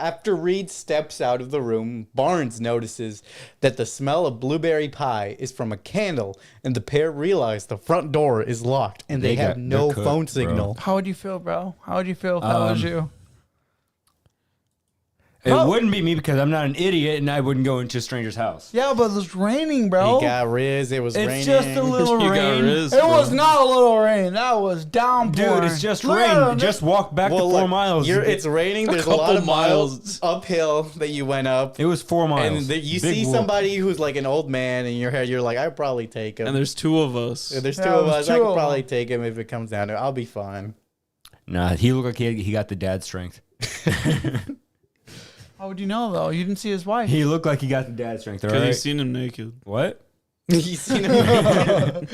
after Reed steps out of the room, Barnes notices that the smell of blueberry pie is from a candle, and the pair realize the front door is locked, and they have no they're cooked, phone bro. signal. How would you feel, bro? How would you feel if that was you? it Oh. wouldn't be me because I'm not an idiot and I wouldn't go into a stranger's house. Yeah, but it was raining, bro. He got Riz, it was It's raining. just a little You got rain. Riz, It bro. was not a little rain. That was downpouring. Dude, it's just Look at rain. him. Just walk back Well, to 4 look, miles. It's raining, there's a lot couple of miles miles. uphill that you went up. It was 4 miles. And you Big see whoop. somebody who's like an old man in your head, you're like, I'd probably take him. And there's 2 of us. There's Yeah, two of there's us. I two could of probably them. take him if it comes down to it. I'll be fine. Nah, he looked like he got the dad strength. How would you know, though? You didn't see his wife. He looked like he got the dad strength. All Because you right. seen him naked. What? You seen him?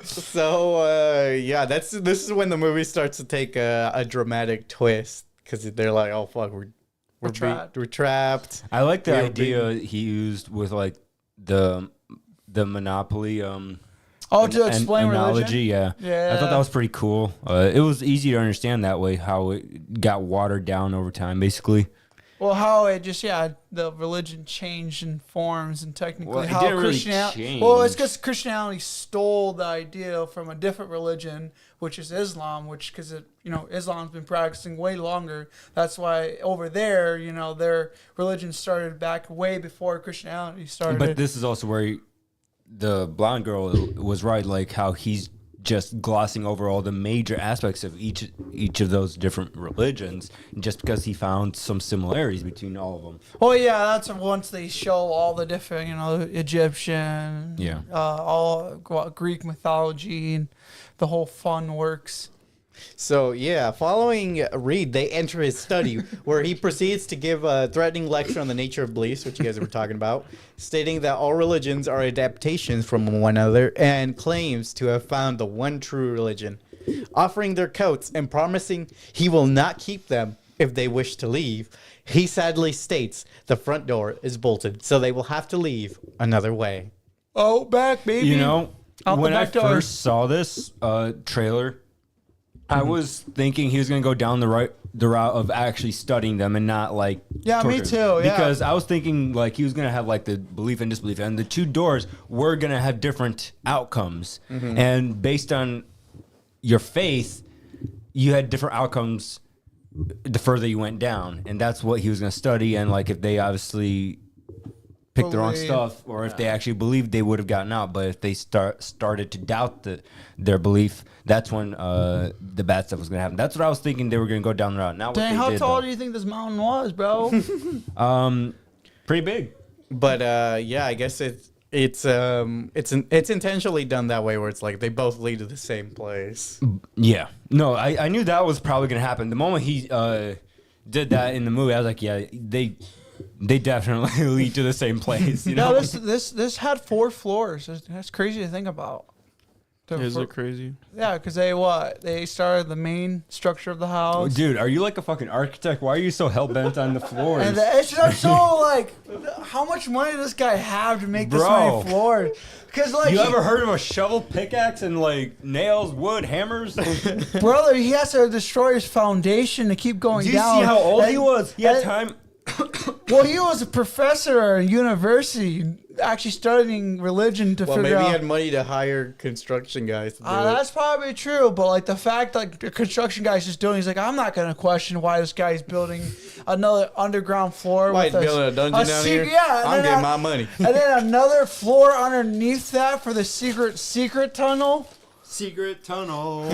So yeah, this is when the movie starts to take a dramatic twist because they're like, oh fuck, we're trapped. we're trapped. I like the Yeah, idea he used with like the Monopoly To explain analogy. religion? Yeah. I thought that was pretty cool. It was easy to understand that way how it got watered down over time, basically. Well, how it just, the religion changed in forms and technically Well, it how didn't really Christianity. change. Well, it's because Christianity stole the idea from a different religion, which is Islam, because Islam's been practicing way longer. That's why over there, their religion started back way before Christianity started. But this is also where the blonde girl was right, like how he's just glossing over all the major aspects of each of those different religions, just because he found some similarities between all of them. Well, yeah, that's once they show all the different, Egyptian, all Greek mythology and the whole fun works. So yeah, following Reed, they enter his study where he proceeds to give a threatening lecture on the nature of beliefs, which you guys were talking about, stating that all religions are adaptations from one another and claims to have found the one true religion, offering their coats and promising he will not keep them if they wish to leave. He sadly states the front door is bolted, so they will have to leave another way. Oh, back, baby. Out when the I back door. first saw this trailer, I was thinking he was going to go down the route of actually studying them and not like Yeah, me torturing. too, yeah. Because I was thinking like he was going to have like the belief and disbelief, and the 2 doors were going to have different outcomes, and based on your faith, you had different outcomes the further you went down, and that's what he was going to study. And like if they obviously picked the wrong Believe. stuff, or if they actually believed, they would have gotten out. But if they started to doubt their belief, that's when the bad stuff was going to happen. That's what I was thinking they were going to go down the route. Not what Dang, they how did, tall though. do you think this mountain was, bro? Pretty big. But yeah, I guess it's intentionally done that way where it's like they both lead to the same place. Yeah. No, I knew that was probably going to happen. The moment he did that in the movie, I was like, yeah, they definitely lead to the same place. You know? No, this had 4 floors. That's crazy to think about. Is it crazy? Yeah, because they started the main structure of the house. Dude, are you like a fucking architect? Why are you so hell bent on the floors? And it's just so like, how much money does this guy have to make this Bro. many floors? Because like, You ever heard of a shovel, pickaxe, and like nails, wood, hammers? Do brother, he has to destroy his foundation to keep going you down. see how old And- he was? He had and- time. Well, he was a professor at a university, actually studying religion to Well, figure maybe out. he had money to hire construction guys to do it. That's probably true, but like the fact like the construction guy's just doing, he's like, I'm not gonna question why this guy's building another underground floor. Why with he's building a dungeon down here? Yeah, and I'm then getting my money. And then another floor underneath that for the secret tunnel. Secret tunnel.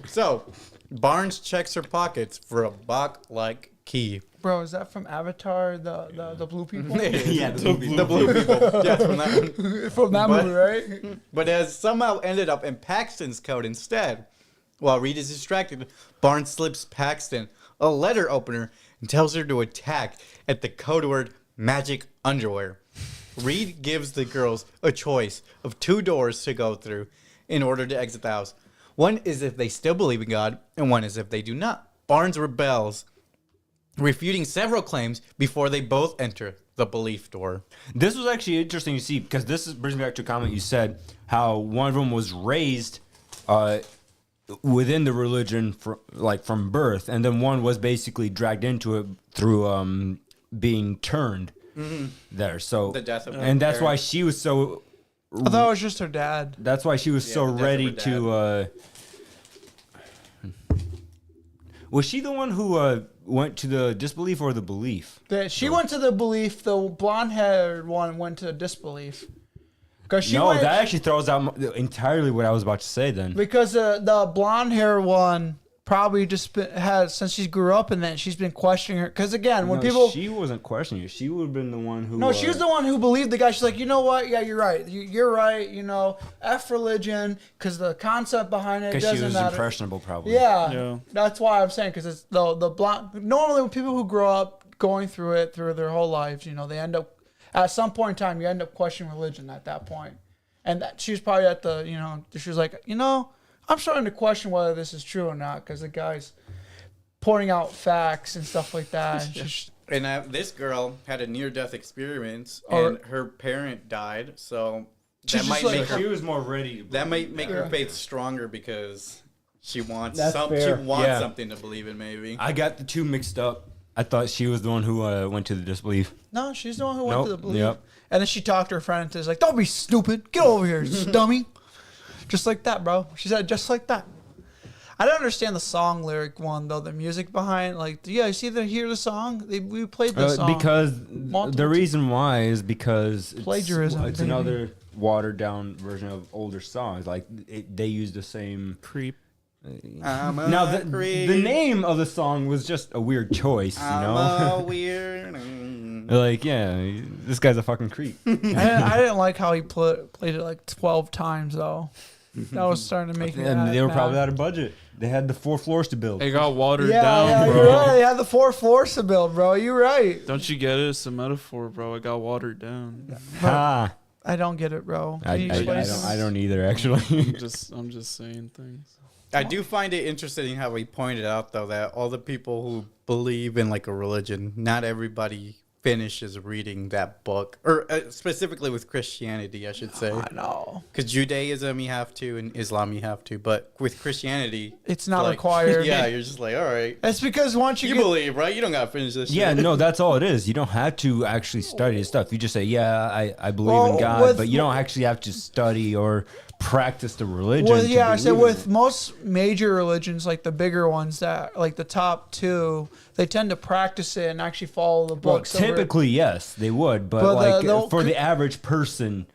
So, Barnes checks her pockets for a Bach-like key. Bro, is that from Avatar? The blue people Yeah, the blue people. Yeah, from that one. from that But- movie, right? But has somehow ended up in Paxton's code instead. While Reed is distracted, Barnes slips Paxton a letter opener and tells her to attack at the code word magic underwear. Reed gives the girls a choice of 2 doors to go through in order to exit the house. One is if they still believe in God, and one is if they do not. Barnes rebels, refuting several claims before they both enter the belief door. This was actually interesting to see because brings me back to a comment you said how one of them was raised within the religion from birth, and then one was basically dragged into it through being turned there. So The death of and that's her why parent. she was so. I thought it was just her dad. That's why she was so the death of ready her to. Was she the one who went to the disbelief or the belief? She went to the belief. The blonde-haired one went to disbelief. Because she No, went, that actually throws out entirely what I was about to say. Then because the blonde-haired one probably just has, since she grew up in that, she's been questioning her. Because again, when No, people she wasn't questioning it. She would have been the one who. No, she was the one who believed the guy. She's like, you know what? Yeah, you're right. You're right. You know, F religion, because the concept behind it Because doesn't she was matter. impressionable, probably. Yeah, Yeah. that's why I'm saying, because it's the blonde. Normally, when people who grow up going through it through their whole lives, you know, they end up at some point in time, you end up questioning religion at that point. And that, she was probably at the, you know, she was like, you know, I'm starting to question whether this is true or not, because the guy's pointing out facts and stuff like that. And she's, And this girl had a near-death experience, Or- and her parent died. So She's that just might like- make She her was more ready. that might make her Yeah. faith stronger because she wants That's She fair. wants Yeah. something to believe in. Maybe. I got the two mixed up. I thought she was the one who went to the disbelief. no, she's the one who went Nope. to the belief. Yep. And then she talked to her friend and was like, don't be stupid. Get over here, dummy. Just like that, bro. She said, just like that. I don't understand the song lyric one, though. The music behind, like, yeah, you see, hear the song? We played the song. Because Multiple the reason why is because Plagiarism, It's baby. another watered down version of older songs. Like they use the same. Creep. I'm a Now the creep. name of the song was just a weird choice, you I'm know. a weird. Like, yeah, this guy's a fucking creep. I didn't like how he played it like 12 times, though. That was starting to make me And they were mad. probably out of budget. They had the 4 floors to build. It got watered Yeah, down, yeah, bro. you're right. They had the 4 floors to build, bro. You're right. Don't you get it? It's a metaphor, bro. It got watered down. Ha! I don't get it, bro. I, Can you I, I, explain don't, something? I don't either, actually. I'm just saying things. I do find it interesting how he pointed out, though, that all the people who believe in like a religion, not everybody finishes reading that book, or specifically with Christianity, I should say. I know. Because Judaism you have to, and Islam you have to, but with Christianity, It's not like, required. Yeah, you're just like, all right, It's because once you you get believe, right? You don't gotta finish this. Yeah, shit. no, that's all it is. You don't have to actually study this stuff. You just say, yeah, I believe Well, in God, with- but you don't actually have to study or practice the religion. Well, to yeah, I said believe in with it. most major religions, like the bigger ones, that like the top 2, they tend to practice it and actually follow the Well, books. over- typically, yes, they would, but, But like the- for the average person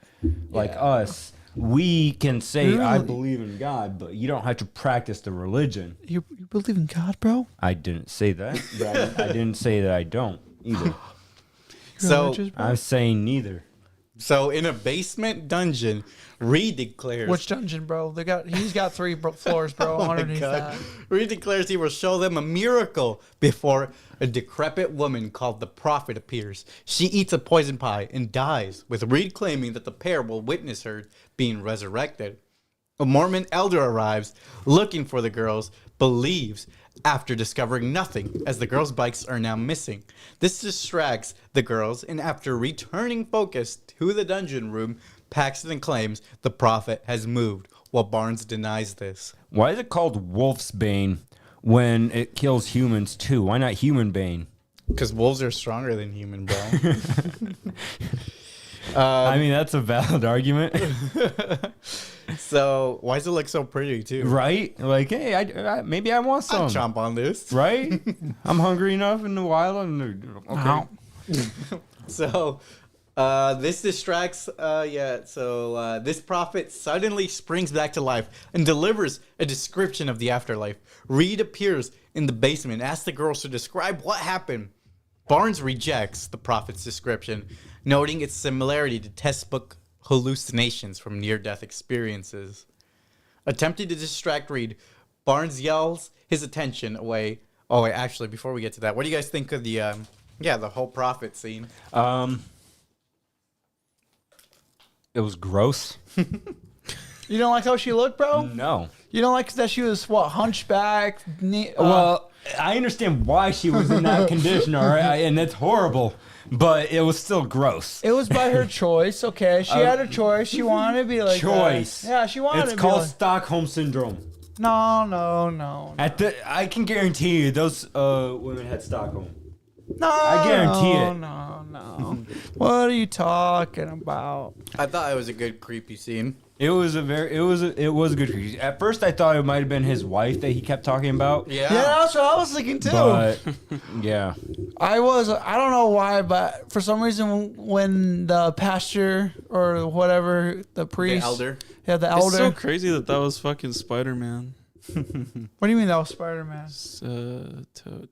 like us, we can say, I Really? believe in God, but you don't have to practice the religion. you believe in God, bro? I didn't say that. But I didn't say that I don't either. You're So, religious, bro? I'm saying neither. So in a basement dungeon, Reed declares. Which dungeon, bro? He's got 3 floors, bro. Oh my underneath God. that. Reed declares he will show them a miracle before a decrepit woman called the Prophet appears. She eats a poison pie and dies, with Reed claiming that the pair will witness her being resurrected. A Mormon elder arrives looking for the girls, believes after discovering nothing, as the girls' bikes are now missing. This distracts the girls, and after returning focus to the dungeon room, Paxton claims the Prophet has moved, while Barnes denies this. Why is it called Wolf's Bane when it kills humans too? Why not Human Bane? Because wolves are stronger than human, bro. I mean, that's a valid argument, So why does it look so pretty too? right? Like, hey, I maybe I want I'll some, chomp on this. right? I'm hungry enough in the wild. Okay. So this distracts. This prophet suddenly springs back to life and delivers a description of the afterlife. Reed appears in the basement and asks the girls to describe what happened. Barnes rejects the prophet's description, noting its similarity to textbook hallucinations from near-death experiences. Attempting to distract Reed, Barnes yells his attention away. Oh wait, actually, before we get to that, what do you guys think of the whole prophet scene? It was gross. You don't like how she looked, bro? No. You don't like that she was, hunchback? Well, I understand why she was in that condition, all right, and that's horrible, but it was still gross. It was by her choice, okay? She had a choice. She wanted to be like Choice. that. Yeah, she wanted It's to be called like... Stockholm Syndrome. No. I can guarantee you those women had Stockholm. No, I guarantee it. No. What are you talking about? I thought it was a good creepy scene. It was a good creature. At first, I thought it might have been his wife that he kept talking about. Yeah, that's what I was thinking too. But yeah, I don't know why, but for some reason when the pastor or whatever, the priest, elder. yeah, the It's elder. so crazy that was fucking Spider-Man. What do you mean that was Spider-Man?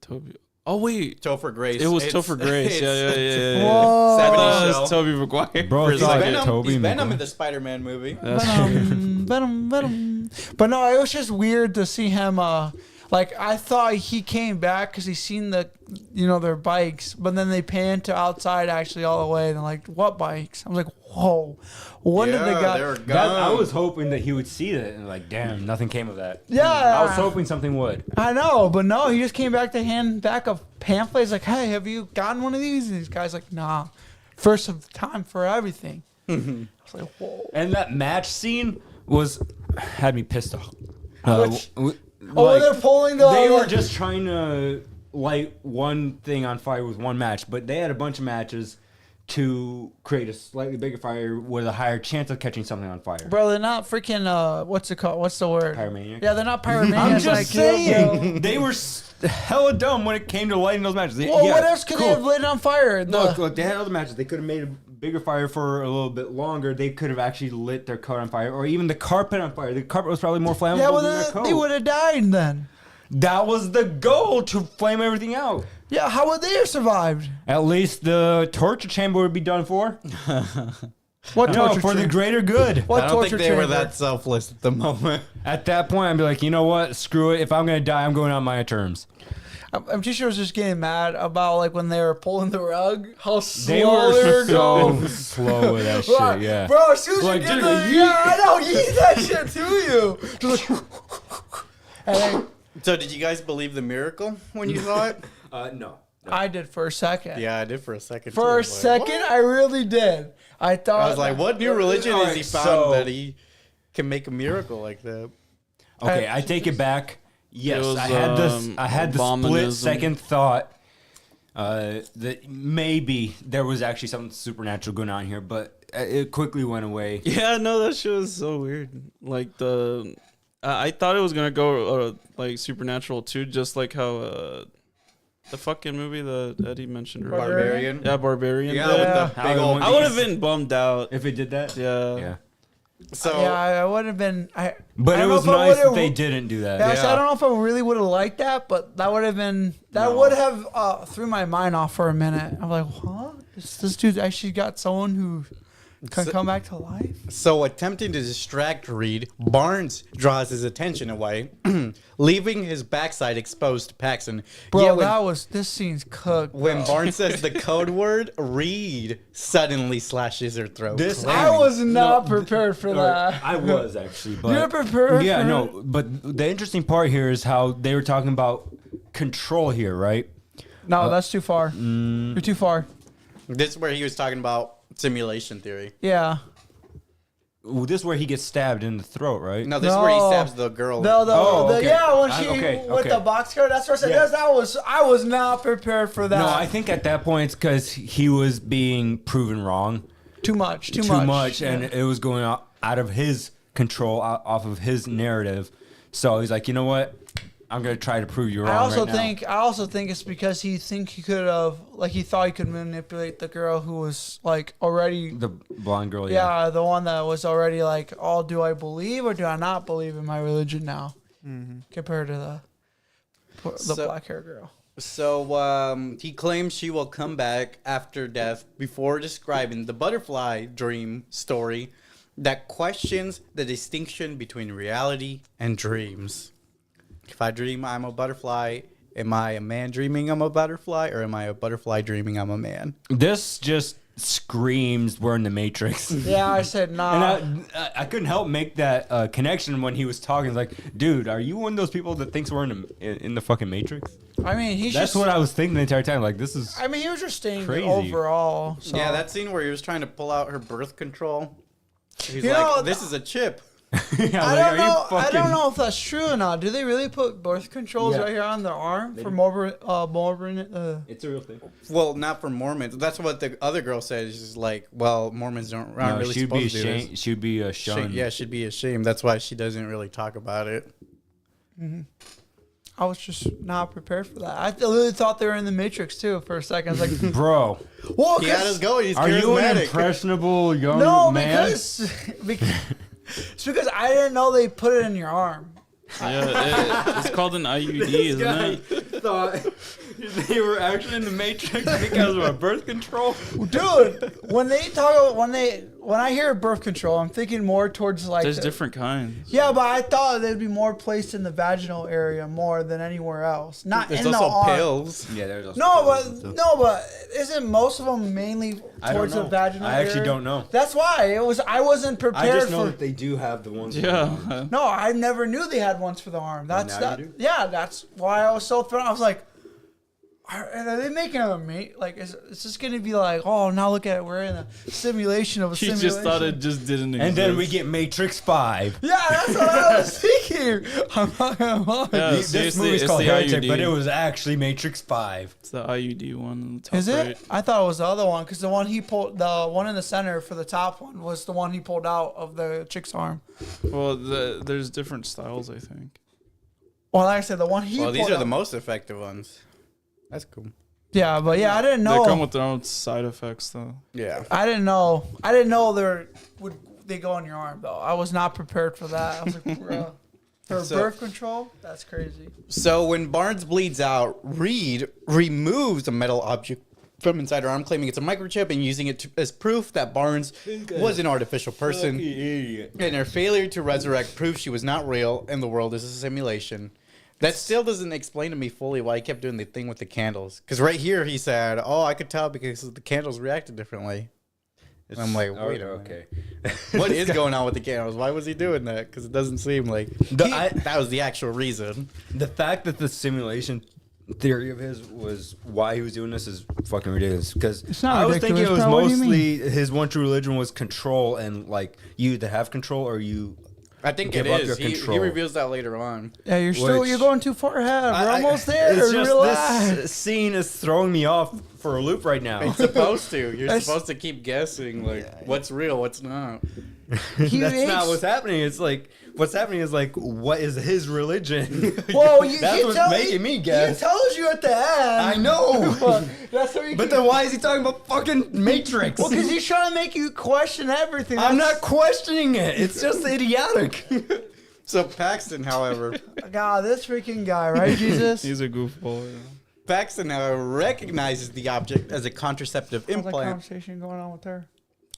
Toby. Oh wait, Topher Grace. it was Topher Grace. Yeah. Whoa. I thought it 70s was Tobey Maguire. Bro, for a it's like second. Toby He's Venom Maguire. in the Spider-Man movie. That's true. Venom. But no, it was just weird to see him. Like I thought he came back because he seen their bikes, but then they panned to outside actually all the way, and they're like, "What bikes?" I was like, "Whoa, when did they they got?" were I gone. was hoping that he would see that and like, damn, nothing came of that. Yeah. I was hoping something would. I know, but no, he just came back to hand back a pamphlet. He's like, "Hey, have you gotten one of these?" And these guys like, "Nah, first of time for everything." I was like, "Whoa." And that match scene had me pissed off. They're pulling the. They were just trying to light one thing on fire with one match, but they had a bunch of matches to create a slightly bigger fire with a higher chance of catching something on fire. Bro, they're not freaking. What's it called? What's the word? Pyromaniac? Yeah, they're not pyromaniacs. I'm just like, saying, they were hella dumb when it came to lighting those matches. Well, Yeah, what else could cool. they have lit on fire? No, look, they had other matches. They could have made a bigger fire for a little bit longer. They could have actually lit their coat on fire, or even the carpet on fire. The carpet was probably more flammable Yeah, well, than their coat. they would have died then. That was the goal, to flame everything out. Yeah, how would they have survived? At least the torture chamber would be done for. What No, torture for the chamber? greater good. What I don't torture think they were chamber? that selfless at the moment. At that point, I'd be like, you know what? Screw it. If I'm going to die, I'm going on my terms. I'm too sure I was just getting mad about like when they were pulling the rug, how slow They were going. so slow with that Bro, shit, yeah. Bro, as soon as Like, you get dude, the, like, yeah, I know, yeet that shit to you. Just like, and then So did you guys believe the miracle when you saw it? No. I did for a second. Yeah, I did for a second. For too. I a was like, second, what? I really did. I thought. I was like, what new religion has he Alright, found so- that he can make a miracle like that? Okay, I take it back. Yes, It was, I had the split abominism. second thought that maybe there was actually something supernatural going on here, but it quickly went away. Yeah, no, that shit was so weird. Like I thought it was gonna go like supernatural too, just like how the fucking movie that Eddie mentioned earlier. Barbarian. Yeah, Barbarian. Yeah, did. with the big old. I would have been bummed out. If it did that? Yeah. Yeah. So yeah, I would have been. But I it don't was know if I nice that would've- they didn't do that. Yeah, so Yeah. I don't know if I really would have liked that, but that would have been. That would have threw my mind off for a minute. I'm like, huh? This dude actually got someone who Can come back to life? So, attempting to distract Reed, Barnes draws his attention away, leaving his backside exposed to Paxton. Bro, Yet this scene's cooked. when bro. Barnes says the code word, Reed suddenly slashes her throat. This- I was not prepared for that. I was actually, but You're prepared Yeah, for no, but the interesting part here is how they were talking about control here, right? No, that's too far. You're too far. This is where he was talking about simulation theory. Yeah. Well, this is where he gets stabbed in the throat, right? No, this is where he No. stabs the girl. okay. Yeah, when I- she okay, with okay. the box cutter. That's what I said. Yeah. I was not prepared for that. No, I think at that point it's because he was being proven wrong too much, too much, and it was going out of his control, off of his narrative. So he's like, you know what? I'm gonna try to prove you wrong. I also right now. think it's because he could have, like, he thought he could manipulate the girl who was like already, the blonde girl. yeah, the one that was already like, oh, do I believe or do I not believe in my religion now, compared to the So- black hair girl. So he claims she will come back after death before describing the butterfly dream story that questions the distinction between reality and dreams. If I dream I'm a butterfly, am I a man dreaming I'm a butterfly, or am I a butterfly dreaming I'm a man? This just screams we're in the Matrix. Yeah, I said nah. And I couldn't help make that connection when he was talking. It's like, dude, are you one of those people that thinks we're in the fucking Matrix? I mean, he's That's just. what I was thinking the entire time. Like, this is. I mean, he was just saying Crazy. overall. So. Yeah, that scene where he was trying to pull out her birth control. He's You like, know, this is a chip. Yeah, I like, don't are know. you I fucking- don't know if that's true or not. Do they really put birth controls Yeah. right here on their arm for It's a real thing. Well, not for Mormons. That's what the other girl said. She's like, well, Mormons aren't No, really she'd be supposed to do this. ashamed. She'd be shunned. Yeah, she'd be ashamed. That's why she doesn't really talk about it. I was just not prepared for that. I really thought they were in the Matrix too for a second. I was like, Bro, "Whoa!" He had us going. He's are you an charismatic. impressionable young No, man? because it's because I didn't know they put it in your arm. Yeah, it's called an IUD, isn't it? thought they were actually in the Matrix because of a birth control. Dude, when I hear birth control, I'm thinking more towards like There's different kinds. Yeah, but I thought they'd be more placed in the vaginal area more than anywhere else. Not There's in the also arm. pills. Yeah, there's also No, but isn't most of them mainly I don't towards the know. vaginal I actually area? don't know. That's why I wasn't I prepared just know for. that they do have the ones. Yeah. No, I never knew they had ones for the arm. That's now that. you do? Yeah, that's why I was so thrown. I was like, are they making a mate? Like, is this going to be like, oh, now look at it, we're in a simulation of a He simulation. just thought it just didn't exist. And then we get Matrix 5. Yeah, that's what I was thinking. I'm not gonna lie. Yeah, This seriously, movie's it's called the Heretic, IUD. but it was actually Matrix 5. It's the IUD one on the top Is it? right. I thought it was the other one because the one in the center for the top one was the one he pulled out of the chick's arm. Well, there's different styles, I think. Well, like I said, the one he Well, pulled these are out. the most effective ones. That's cool. Yeah, but yeah, I didn't know. They come with their own side effects, though. Yeah. I didn't know they go on your arm though. I was not prepared for that. I was like, bro, for So- birth control, that's crazy. So when Barnes bleeds out, Reed removes a metal object from inside her arm, claiming it's a microchip and using it as proof that Barnes was an artificial person. And her failure to resurrect proves she was not real and the world is a simulation. That still doesn't explain to me fully why he kept doing the thing with the candles. Because right here he said, oh, I could tell because the candles reacted differently. And I'm like, wait a minute. Okay. What is going on with the candles? Why was he doing that? Because it doesn't seem like that was the actual reason. The fact that the simulation theory of his was why he was doing this is fucking ridiculous. Because It's not I was thinking it ridiculous, was bro. What do you mostly his one true religion was control and like you either have control or you. I think Give it up is. your He control. reveals that later on. Yeah, you're Which- going too far ahead. We're almost there. It's just Relax. this scene is throwing me off for a loop right now. It's supposed to. You're That's- supposed to keep guessing, like, what's real, what's not. He That's not hates- what's happening. It's like what's happening is like what is his religion? Well, That's what's making me guess. He tells you at the end. I know. But that's what he. But then why is he talking about fucking Matrix? Well, because he's trying to make you question everything. I'm That's- not questioning it. It's just idiotic. So Paxton, however, God, this freaking guy, right, Jesus? He's a goofball. Yeah. Paxton, however, recognizes the object as a contraceptive How's that implant. conversation going on with her?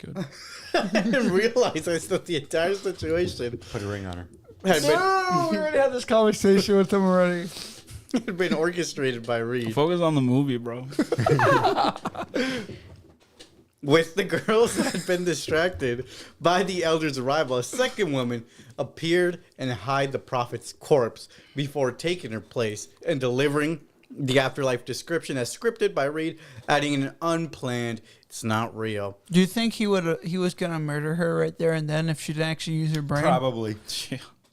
good. I didn't realize I thought the entire situation Put a ring on her. had been, No, we already had this conversation with him already. had been orchestrated by Reed. Focus on the movie, bro. With the girls that had been distracted by the elder's arrival, a second woman appeared and hid the prophet's corpse before taking her place and delivering the afterlife description as scripted by Reed, adding an unplanned, it's not real. Do you think he was gonna murder her right there and then if she didn't actually use her brain? Probably.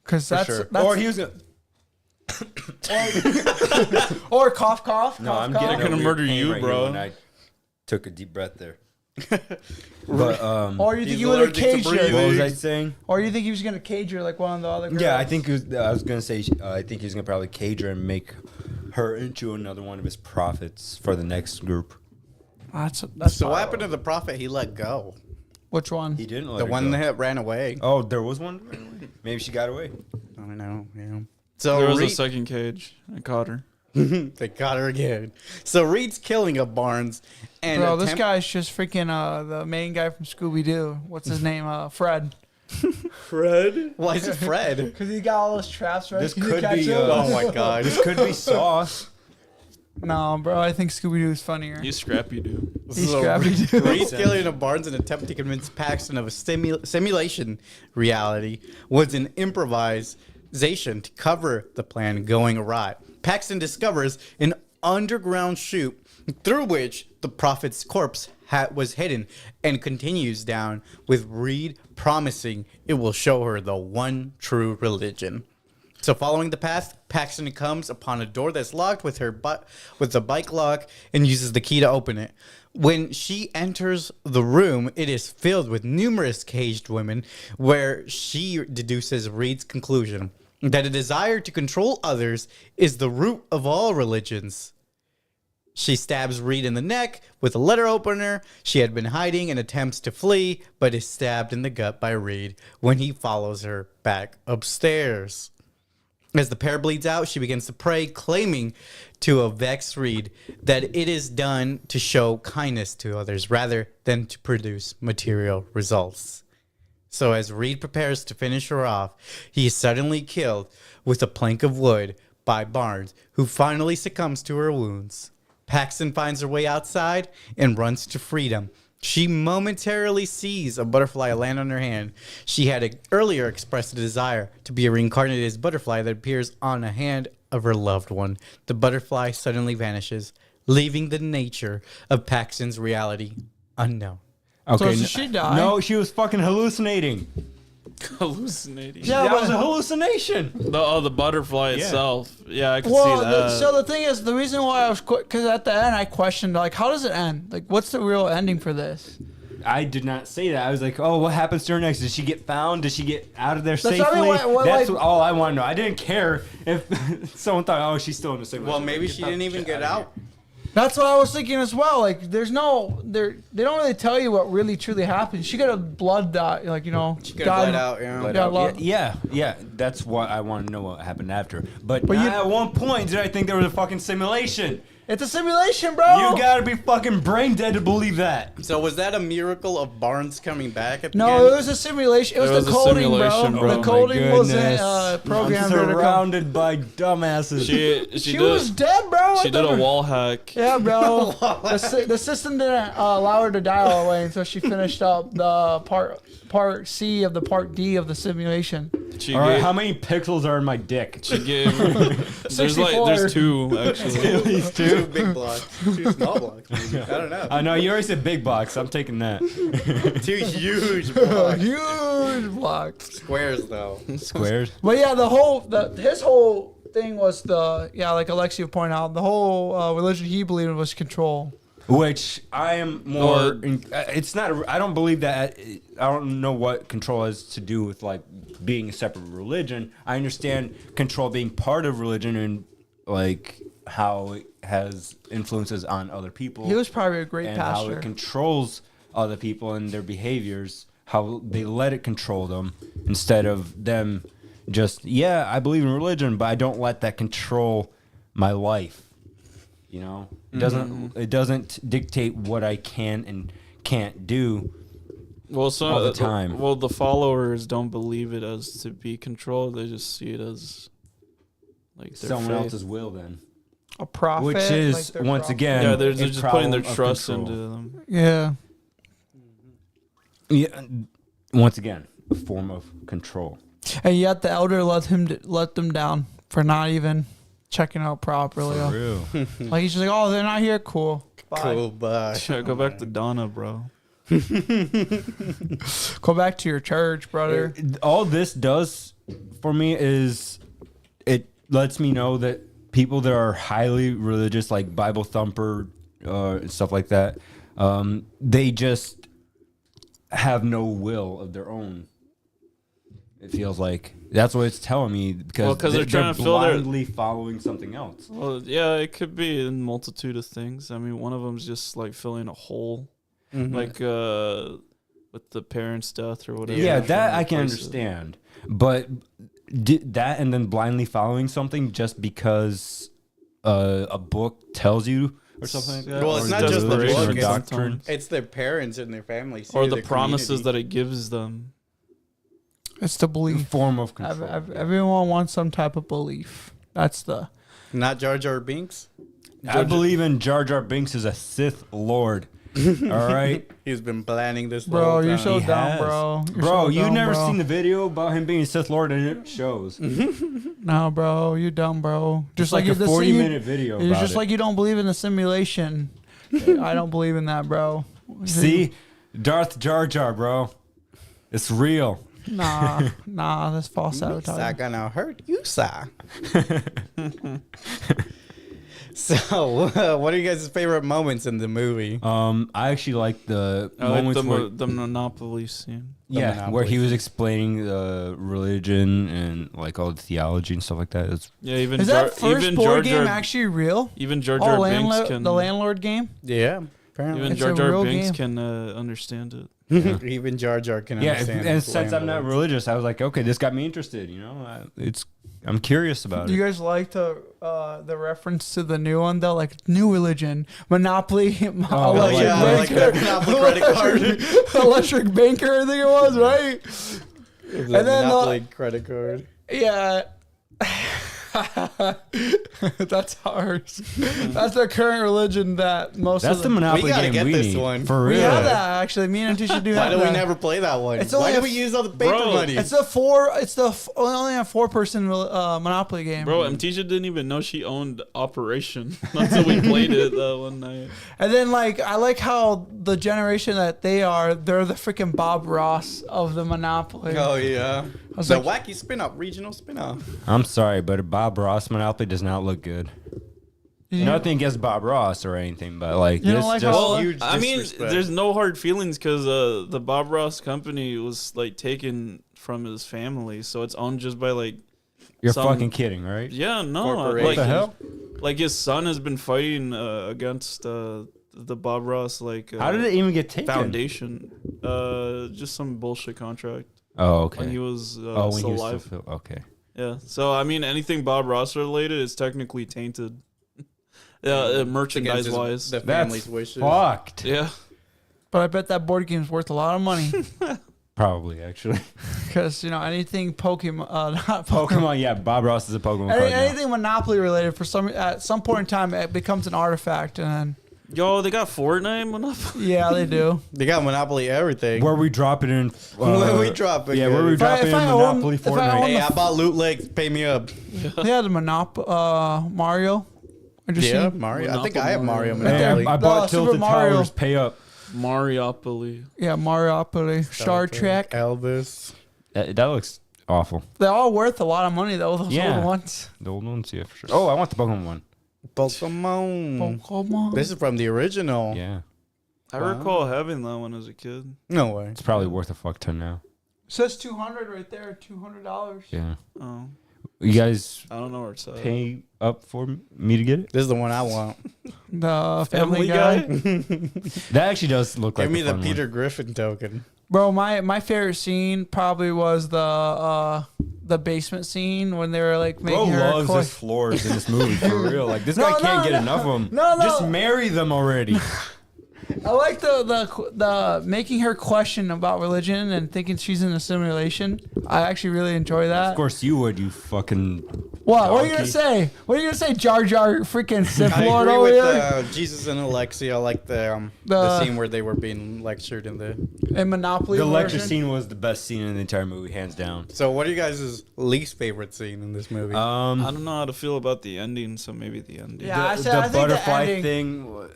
Because For that's, sure. that's Or he was gonna... or cough cough. No, cough, I'm cough. getting They're gonna a weird murder pain you, right bro. here when I took a deep breath there. But Or you think He's he would have allergic to caged breathing. what her? was I saying? Or you think he was gonna cage her like one of the other girls? Yeah, I think I was gonna say I think he's gonna probably cage her and make her into another one of his prophets for the next group. That's So what happened to the prophet he let go? which one? He didn't let The her one go. that ran away. Oh, there was one. Maybe she got away. I don't know. Yeah. So There was a Reed, second cage. I caught her. they got her again. So Reed's killing of Barnes and Bro, this attempt- guy's just freaking the main guy from Scooby Doo. What's his name? Fred. Fred. Why is it Fred? Because he got all those traps right. This Can you could catch be. him? Oh my god. This could be Sauce. No, bro. I think Scooby Doo is funnier. You scrappy dude. He's scrappy too. Reed's killing of Barnes in an attempt to convince Paxton of a simulation reality was an improvisation to cover the plan going awry. Paxton discovers an underground chute through which the prophet's corpse was hidden and continues down with Reed promising it will show her the one true religion. So following the path, Paxton comes upon a door that's locked with with the bike lock and uses the key to open it. When she enters the room, it is filled with numerous caged women, where she deduces Reed's conclusion that a desire to control others is the root of all religions. She stabs Reed in the neck with a letter opener she had been hiding and attempts to flee, but is stabbed in the gut by Reed when he follows her back upstairs. As the pair bleeds out, she begins to pray, claiming to a vexed Reed that it is done to show kindness to others rather than to produce material results. So as Reed prepares to finish her off, he is suddenly killed with a plank of wood by Barnes, who finally succumbs to her wounds. Paxton finds her way outside and runs to freedom. She momentarily sees a butterfly land on her hand. She had earlier expressed a desire to be a reincarnated butterfly that appears on a hand of her loved one. The butterfly suddenly vanishes, leaving the nature of Paxton's reality unknown. Okay, So she died? No, she was fucking hallucinating. Hallucinating. Yeah, that but- was a hallucination. The butterfly itself. Yeah, I can Well, see that. so the thing is, the reason why I was because at the end I questioned like, how does it end? Like, what's the real ending for this? I did not say that. I was like, oh, what happens to her next? Did she get found? Did she get out of there what I safely? mean, what, That's like- all I want to know. I didn't care if someone thought, oh, she's still in the same. Well, maybe she didn't even get out. That's what I was thinking as well. Like, they don't really tell you what really truly happened. She got a blood dot, like She could have bled out, yeah. But, Yeah, yeah. That's what I want to know what happened after. But But not you- at one point did I think there was a fucking simulation. It's a simulation, bro. You gotta be fucking brain dead to believe that. So was that a miracle of Barnes coming back at the No, end? it was a simulation. It was, It was the a coding, simulation, bro. The Oh my coding wasn't goodness. programmed. I'm her to come. surrounded by dumbasses. She She was dead, bro. She did a wall hack. Yeah, bro. The system didn't allow her to die all the way until she finished up the part C of the part D of the simulation. She All right, gave, how many pixels are in my dick? she gave there's 64. there's two actually. These Two two. big blocks, two small blocks. Maybe. I don't know. I know you already said big box. I'm taking that. Two huge blocks. Huge block. Squares though. Squares. But yeah, his whole thing was like Alexia pointed out, the whole religion he believed in was control. Which I am more. Or- It's not. I don't believe that. I don't know what control has to do with like being a separate religion. I understand control being part of religion and like how it has influences on other people. He was probably a great and how pastor. it controls other people and their behaviors. How they let it control them instead of them just I believe in religion, but I don't let that control my life. You know, it doesn't dictate what I can and can't do. Well, so all the time. Well, the followers don't believe it as to be controlled. They just see it as like their Someone faith. else's will then. A prophet, Which is, like their once prophet. again, Yeah, they're a just putting their problem of trust control. into them. Yeah. Yeah, once again, a form of control. And yet the elder let them down for not even checking out properly. For real. Like he's just like, oh, they're not here. Cool. Bye. Cool, bye. Yeah, go back to Donna, bro. Go back to your church, brother. All this does for me is it lets me know that people that are highly religious, like Bible thumper, stuff like that, they just have no will of their own. It feels like that's what it's telling me because they're trying to fill their- blindly following something else. Well, yeah, it could be a multitude of things. I mean, one of them's just like filling a hole, like with the parents' death or whatever. Yeah, trying that to I can replace it. understand, but that and then blindly following something just because a book tells you or something like that. Well, it's or not just the desperation book, or it's- doctrine. It's their parents and their families. Or the promises that it gives them. It's the belief. Form of control. Everyone wants some type of belief. That's the. Not Jar Jar Binks. I believe in Jar Jar Binks as a Sith Lord. All right, He's been planning this. the Bro, whole you're time. so He dumb, has. bro. You're bro, so you dumb, never bro. seen the video about him being a Sith Lord, and it shows. No, bro, you dumb, bro. Just like a you- 40-minute video. It's about just it. like you don't believe in the simulation. I don't believe in that, bro. See, Darth Jar Jar, bro, it's real. Nah, that's false Not advertising. gonna hurt you, sir. So, what are you guys' favorite moments in the movie? I actually like the I like moments where the Monopoly scene. yeah, Monopoly where he was scene. explaining religion and like all the theology and stuff like that. It's Yeah, even Is Jar, that first even board Jar game Jar, actually real? even Jar Oh, Jar Binks can the landlord game. Yeah, apparently. even It's Jar a Jar real Binks game. can understand it. Even Jar Jar can yeah, understand. and his since I'm not landlords. religious, I was like, okay, this got me interested. You know, I'm curious about Do you it. guys like the reference to the new one though, like new religion, Monopoly, Oh, electric yeah, like banker, that Monopoly credit card. electric banker, I think it was, right? The And then, Monopoly credit card. Yeah. That's ours. That's the current religion that most That's of the Monopoly We gotta game get we this need one. for We real. have that actually. Me and Tisha do Why have do that. we never play that one? It's Why only do a we f- use all the paper Bro, money? It's only a 4-person Monopoly game. Bro, Mtisha didn't even know she owned Operation until we played it one night. And then I like how the generation that they're the freaking Bob Ross of the Monopoly. Oh yeah, was the like- wacky spin-off, regional spin-off. I'm sorry, but a Bob Ross Monopoly does not look good. You- Nothing against Bob Ross or anything, but like You don't this like just how- Huge I mean, disrespect. there's no hard feelings because the Bob Ross company was like taken from his family, so it's owned just by like. you're some- fucking kidding, right? Yeah, no. Corporation. Like, What the hell? Like his son has been fighting against the Bob Ross How did it even get taken? foundation. Just some bullshit contract Oh, okay. when he was when still he was alive. still okay. Yeah. So I mean, anything Bob Ross related is technically tainted. Yeah, merchandise Against wise. the That's family's wishes. fucked. Yeah. But I bet that board game's worth a lot of money Probably actually. because anything Pokemon, not Pokemon. Pokemon, yeah. Bob Ross is a Pokemon card now. Anything Monopoly related at some point in time it becomes an artifact, and then Yo, they got Fortnite Monopoly. yeah, they do. They got Monopoly everything. Where we drop it in. Where we drop it, Yeah, where we guys. drop it in If I own- Monopoly if I Fortnite. own Hey, I bought Loot Lake. Pay me up. They had a Mario. I just Yeah, seen, Mario. I think I have Mario Monopoly. Hey, Monopoly. I bought Super Tilted Mario. Towers. Pay up. Mariopoly. yeah, Mariopoly, Star Trek. Elvis. That looks awful. They're all worth a lot of money though. Those Yeah. old ones. The old ones, yeah, for sure. Oh, I want the Pokemon one. Pokemon. Pokemon. This is from the original. Yeah, I recall having that one as a kid. No way. it's probably worth a fuck ton now. says $200 right there. $200. Yeah, Oh, you guys I don't know where it's at. pay up for me to get it? This is the one I want. The Family Family Guy. That actually does look like Give me a the fun Peter one. Griffin token. Bro, my favorite scene probably was the basement scene when they were like Bro making her loves koi. his floors in this movie for real. Like this No, guy no, can't get no. enough of them. No, no. Just marry them already. I like the making her question about religion and thinking she's in a simulation. I actually really enjoy that. Of course you would, you fucking. What? What are you donkey. gonna say? What are you gonna say, Jar Jar freaking Sith I Lord agree over with here? Jesus and Alexia. I like the The- scene where they were being lectured in the. In Monopoly. The lecture version? scene was the best scene in the entire movie, hands down. So, what are you guys' least favorite scene in this movie? I don't know how to feel about the ending, so maybe the ending. Yeah, I The think the butterfly ending- thing,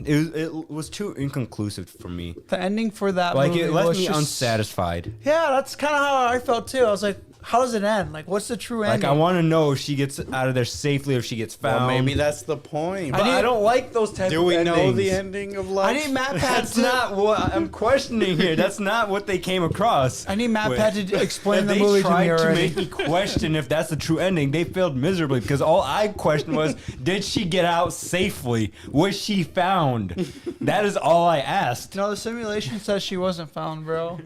it was too inconclusive for me. The ending for that Like, movie it left was me just, unsatisfied. Yeah, that's kind of how I felt too. I was like, how does it end? Like, what's the true ending? Like, I want to know if she gets out of there safely or if she gets found. well, maybe that's the point. But I don't like those type Do of we endings. know the ending of life? I need Matt Pat That's to. not what I'm questioning here. That's not what they came across. I need Matt with. Pat to explain If the they movie to tried me to already. make me question if that's the true ending, they failed miserably because all I questioned was, did she get out safely? Was she found? That is all I asked. No, the simulation says she wasn't found, bro.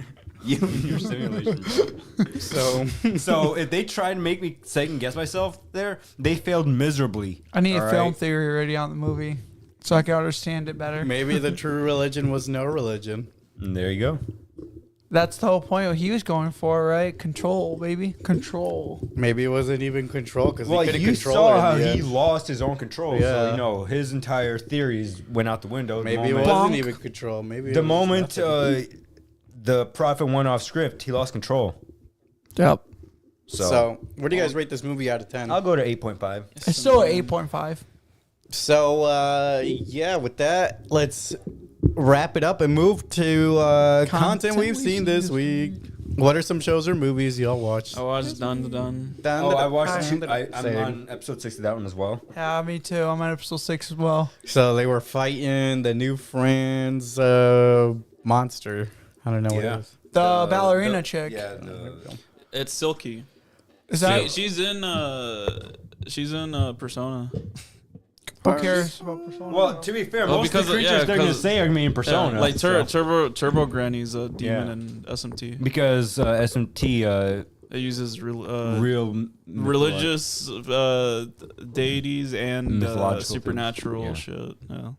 You and your simulation. So if they tried to make me second guess myself there, they failed miserably. I need All a film right. theory already on the movie so I can understand it better. Maybe the true religion was no religion. And there you go. That's the whole point what he was going for, right? Control, baby. Control. Maybe it wasn't even control because Well, he couldn't you control saw her how in the he end. lost his own control. Yeah. So, you know, his entire theories went out the window. Maybe it moment, wasn't Bonk. even control. Maybe the it was moment nothing. the prophet went off script, he lost control. Yep. So, what do you guys rate this movie out of 10? I'll go to 8.5. It's still an 8.5. So, yeah, with that, let's wrap it up and move to content we've seen this week. What are some shows or movies y'all watched? I watched Dun. Oh, I watched Same. two. I'm Same. on episode 6 of that one as well. Yeah, me too. I'm on episode 6 as well. So they were fighting the new friends monster. I don't know what Yeah. it is. The ballerina chick. Yeah. It's Silky. Is that She's in Persona. who cares about Persona? Well, to be fair, Well, most of because the of- creatures yeah, they're going to 'cause- say are going to be in Persona. Yeah, like so- Turbo Granny's a demon Yeah. in SMT. Because SMT, It uses real religious deities and Mythological supernatural things, shit. Yeah.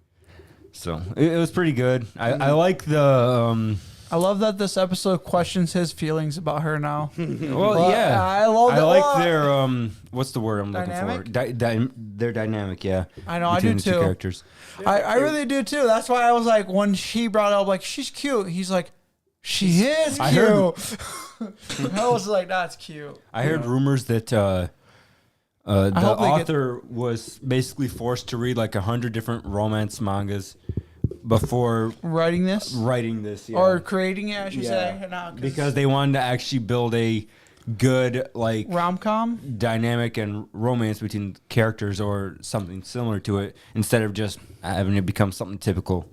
So it was pretty good. I like the. I love that this episode questions his feelings about her now. Well, But yeah. I love I that. like Well, their what's the word I'm looking Dynamic? for? They're dynamic, yeah. I know, I between do the two too. characters. I really do too. That's why I was like, when she brought up, like, she's cute. He's like, she is cute. I heard- I was like, that's cute. I heard rumors that the hope they get- author was basically forced to read like 100 different romance mangas before Writing this writing this, yeah. or creating it, I should Yeah. say. No, because they wanted to actually build a good like rom com. dynamic and romance between characters or something similar to it instead of just having it become something typical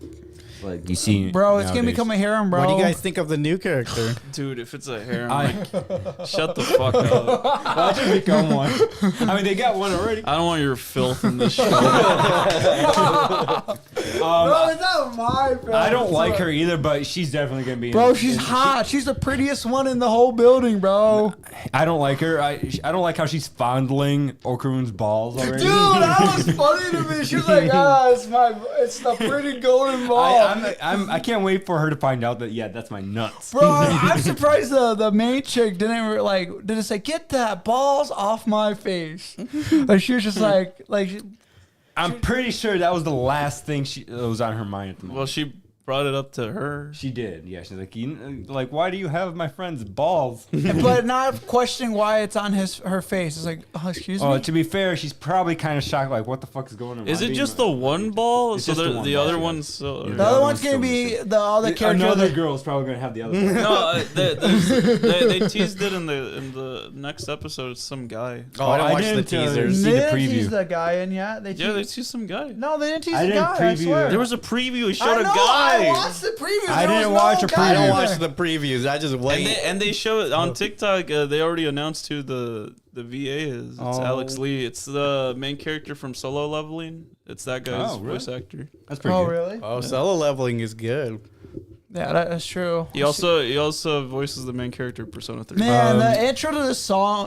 like you see. Bro, it's gonna nowadays. become a harem, bro. What do you guys think of the new character? Dude, if it's a harem, I- like, shut the fuck up. Watch it become one. I mean, they got one already. I don't want your filth in this show. Bro, it's not my film. I don't like her either, but she's definitely gonna be. Bro, she's hot. She's the prettiest one in the whole building, bro. I don't like her. I don't like how she's fondling Okarun's balls already. Dude, that was funny to me. She was like, it's the pretty golden ball. I can't wait for her to find out that that's my nuts. Bro, I'm surprised the main chick didn't say, get that balls off my face. Like, she was just like, I'm pretty sure that was the last thing that was on her mind at the moment. Well, she brought it up to her. She did, yeah. She's like, why do you have my friend's balls? but not questioning why it's on her face. It's like, oh, excuse me. To be fair, she's probably kind of shocked. Like, what the fuck is going on? Is Why it do just you- the one ball? It's So just the one the ball, other yeah. one's Yeah. the the other other one's one's gonna still be missing. the other character. Another that- girl's probably gonna have the other. One. No, they teased it in the next episode. It's some guy. Oh, I I didn't watch the didn't, teasers. see They the didn't preview. tease the guy in yet. They Yeah, they teased, teased some guy. no, they didn't tease I the didn't guy. I preview swear. it. There was a preview. It showed I a know, guy. I watched the preview. I There didn't was watch no a guy I don't preview. there. watch the previews. I just wait. And they show it on TikTok. They already announced who the VA is. It's Oh. Alex Lee. It's the main character from Solo Leveling. It's that guy's Oh, really? voice actor. That's pretty Oh, good. really? Oh, solo leveling is good. Yeah, that's true. He also voices the main character of Persona 3. Man, the intro to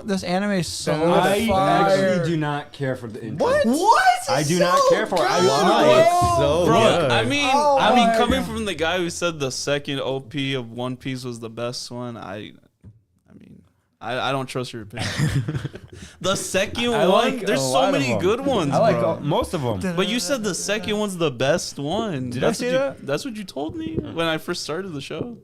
this anime is so I fire. actually do not care for the intro. What? I do not care for it. I Why? It's so Bro, good. I mean, Oh my coming God. from the guy who said the second OP of One Piece was the best one, I don't trust your opinion. The second I one, like there's a so lot of many them. good ones, I like bro. most of them. But you said the second one's the best one. Did I say that? That's what you told me when I first started the show.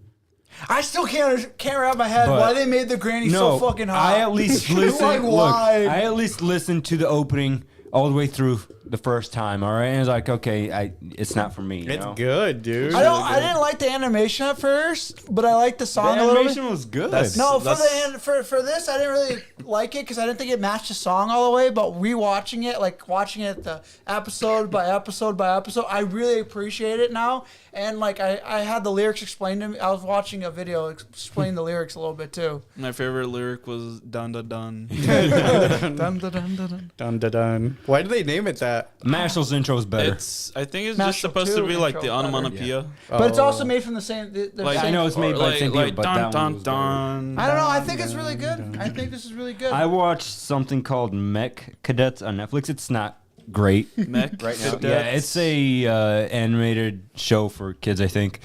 I still can't wrap my head But- why they made the granny so fucking hot. I at least listen. Like, look, why? I at least listened to the opening all the way through the first time. All right, and it's like, okay, it's not for me. You It's know? good, dude. I didn't like the animation at first, but I liked the The song a little bit. animation was good. No, for this, I didn't really like it because I didn't think it matched the song all the way. But rewatching it, like watching it the episode by episode by episode, I really appreciate it now. And like I had the lyrics explained to me. I was watching a video explaining the lyrics a little bit too. My favorite lyric was "dun dun dun." Dun, dun, dun, dun, dun. Dun, dun, dun. Why do they name it that? Marshall's intro is better. I think it's Master just supposed to 2 be like the intro better. onomatopoeia. But it's Oh. also made from the same. Like, same I know it's made by the same people, but dun that dun one was better. dun. I don't know. I think it's really good. I think this is really good. I watched something called Mech Cadets on Netflix. It's not great Mech right now. Cadets. Yeah, it's a animated show for kids, I think.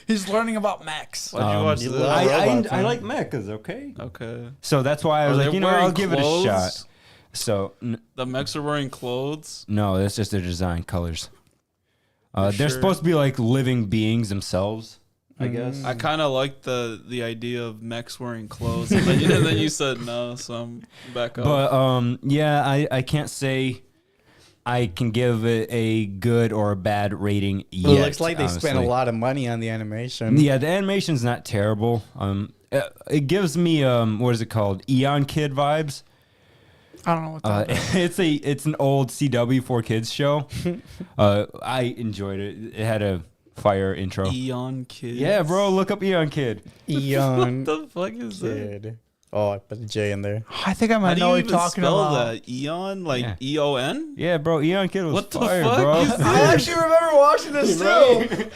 He's learning about mechs. Why'd you watch you this? love robots, I huh? like mechas, okay? Okay. So that's why I was Are like, they you know, wearing I'll give it a clothes? shot. So The mechs are wearing clothes. no, that's just their design colors. For They're sure. supposed to be like living beings themselves, I guess. I kind of like the idea of mechs wearing clothes, and then you said no, so I'm back up. But yeah, I can't say I can give it a good or a bad rating yet. Well, it looks like they spent a honestly. lot of money on the animation. Yeah, the animation's not terrible. It gives me what is it called? Eon Kid vibes. I don't know what that is. It's an old CW for kids show. I enjoyed it. It had a fire intro. Eon Kid. Yeah, bro, look up Eon Kid. Eon What the fuck is that? Kid. Oh, I put a J in there. I think I How might do know you what even you're talking spell about. that? Eon, like Yeah. EON? Yeah, bro, Eon Kid was What the fire, fuck bro. is that? I actually remember watching this too.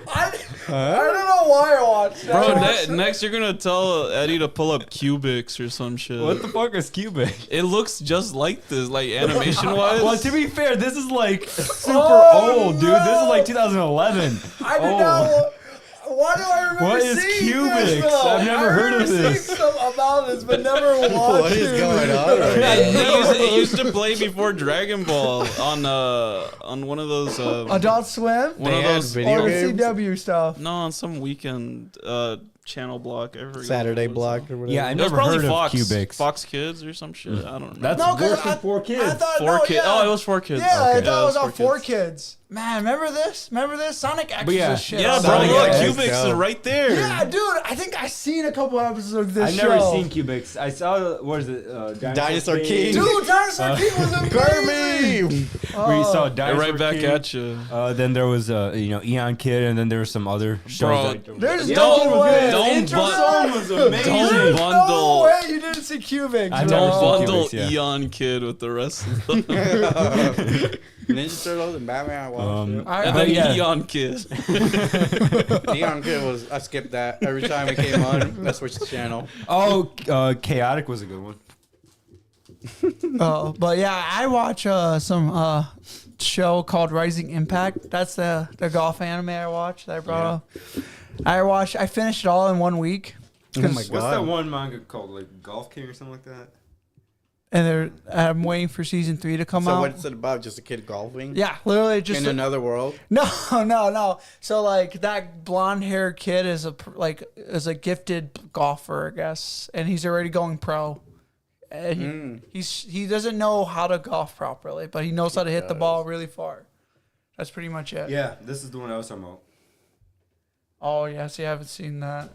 I don't know why I watched that. Bro, next you're gonna tell Eddie to pull up Cubics or some shit. What the fuck is Cubic? It looks just like this, like animation wise. Well, to be fair, this is like super Oh, old, dude. This is like 2011. I did Oh. not. Why do I remember What is seeing Cubics? this, though? I've never heard of I remember this. seeing some about this, but never watched What is it. going on right now? it used to play before Dragon Ball on one of those Adult Swim one They of had those video or games? CW stuff. no, on some weekend channel block. I forget Saturday what it's block called. or whatever. Yeah, I It was never probably heard of Fox, Cubics. Fox Kids or some shit. I don't remember. That's No, 'cause worse than I- 4 kids. I thought Four no, Kids. yeah. Oh, it was 4 Kids. Yeah, I Okay. thought it was Yeah, on 4 Kids. Man, remember this? Remember this? Sonic X yeah. was shit. Yeah, on bro, Sonic look, X, Cubics go. is right there. Yeah, dude, I think I seen a couple episodes of this I've show. never seen Cubics. I saw, what is it? Dinosaur King. Dude, Dinosaur King was amazing. Kirby! We saw They're Dinosaur right back King. at you. Then there was, Eon Kid, and then there was some other shows. Bro, that- There's Don't- no way. don't Intro bun- song was amazing. Don't There's bundle. no way you didn't see Cubics. I've bro. never Don't seen bundle Cubics, yeah. Eon Kid with the rest of them. Ninja Turtles and Batman, I watched it. I- And But then yeah. Eon Kid. Eon Kid was, I skipped that. Every time it came on, I switched the channel. Oh, Chaotic was a good one. But yeah, I watch some show called Rising Impact. That's the golf anime I watched that I brought up. I finished it all in 1 week. Oh my What's that god. one manga called? Like Golf King or something like that? And I'm waiting for season 3 to come So out. what's it about? Just a kid golfing? Yeah, literally just In another world? no. So like that blonde haired kid is a gifted golfer, I guess, and he's already going pro. And he doesn't know how to golf properly, but he knows how to hit the ball really far. That's pretty much it. Yeah, this is the one I was talking about. Oh yeah, see, I haven't seen that.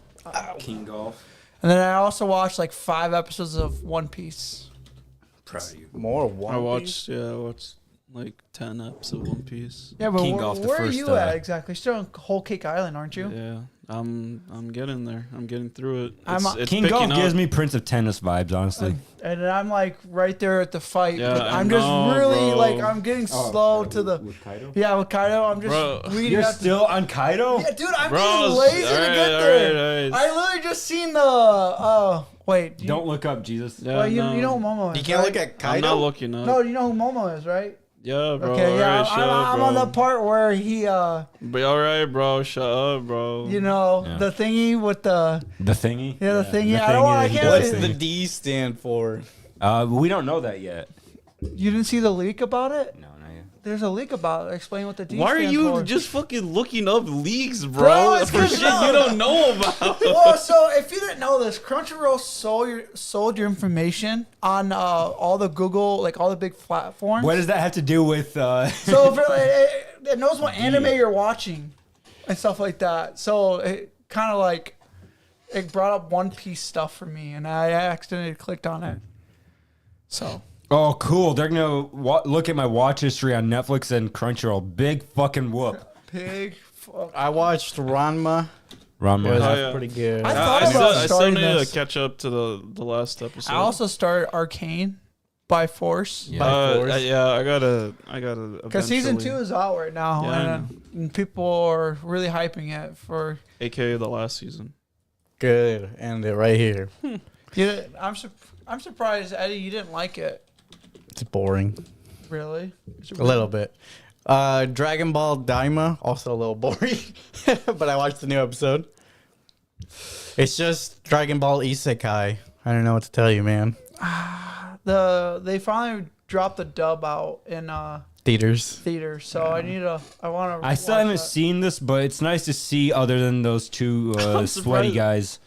King Golf. And then I also watched like 5 episodes of One Piece. Proud of you. More One I Piece? watched like 10 eps of One Piece. Yeah, but King where, off the where are first, you at exactly? Still on Whole Cake Island, aren't you? Yeah, I'm getting there. I'm getting through it. I'm It's, a- it's King Golf picking gives up. me Prince of Tennis vibes, honestly. And then I'm like right there at the fight. Yeah, but I I'm just know, really bro. like I'm getting slow to the. Kaido? Yeah, with Kaido, I'm just Bro. leading You're up to. still on Kaido? Yeah, dude, I'm Bro, getting lazy to alright, get there. alright. I literally just seen the. Wait. Don't look up, Jesus. Yeah, Well, you no. know who Momo is. You can't right? look at I'm Kaido. not looking up. No, you know who Momo is, right? Yeah, bro. Okay, yeah, alright, shut up, I'm bro. on the part where he, But alright, bro. Shut up, bro. you know, Yeah. the thingy with the. The thingy? Yeah, the thingy. The I don't want. I that he can't. does What's thing. the D stand for? We don't know that yet. You didn't see the leak about it? No, not yet. There's a leak about it. Explain what the D Why are stands you for. just fucking looking up leaks, Bro, bro? it's For 'cause shit no. you don't know about. Well, so if you didn't know this, Crunchyroll sold your information on all the Google, like all the big platforms. What does that have to do with... So if it knows what anime you're watching and stuff like that. So it kind of like it brought up One Piece stuff for me, and I accidentally clicked on it. So Oh, cool. They're going to look at my watch history on Netflix and Crunchyroll. Big fucking whoop. big. Fuck. I watched Ranma. Ron It was Oh, yeah. pretty good. I thought I still, about I still starting need this. to catch up to the last episode. I also started Arcane by force. Yeah. By force. yeah, I gotta. Because season 2 eventually- is out right now, Yeah, I and people are really hyping it for. AKA the last season. Good. And it right here. Yeah, I'm surprised, Eddie, you didn't like it. It's boring. Really? A little bit. Dragon Ball Daima, also a little boring. But I watched the new episode. It's just Dragon Ball Isekai. I don't know what to tell you, man. They finally dropped the dub out in Theaters. theaters, so I want to. I still haven't seen this, but it's nice to see other than those two I'm sweaty surprised. guys.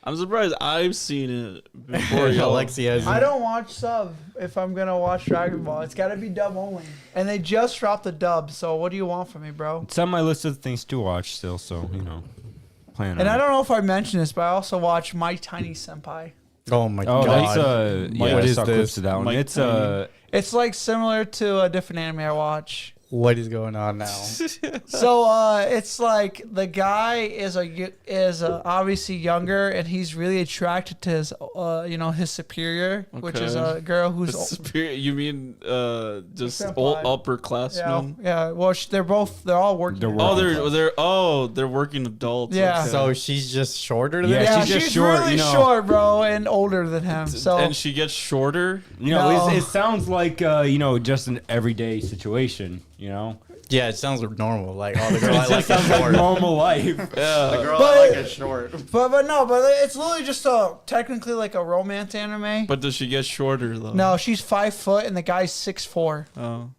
I'm surprised I've seen it before y'all. Alexi has I don't watch sub if I'm gonna watch Dragon Ball. It's got to be dub only, and they just dropped the dub. So what do you want from me, bro? It's on my list of things to watch still, so, you know, plan And on I it. don't know if I mentioned this, but I also watch My Tiny Senpai. Oh my Oh, god. that's yeah, What I is saw this? clips of that one. Mike It's Tiny. It's like similar to a different anime I watch. What is going on now? So it's like the guy is obviously younger, and he's really attracted to his his superior, which is a girl who's Superior, you mean just Senpai. old yeah, upperclassmen? yeah. Well, they're all working. They're They're working adults. Yeah. okay. So she's just shorter than Yeah, him? Yeah, she's she's, just short, really you know. short, bro, and older than him. So and she gets shorter. You know, No. it sounds like, just an everyday situation, you know? Yeah, it sounds normal. Like, oh, the girl I like is short. Normal life. Yeah. The girl But- I like is short. but it's literally just technically like a romance anime. But does she get shorter though? No, she's 5 foot, and the guy's 6'4". Oh.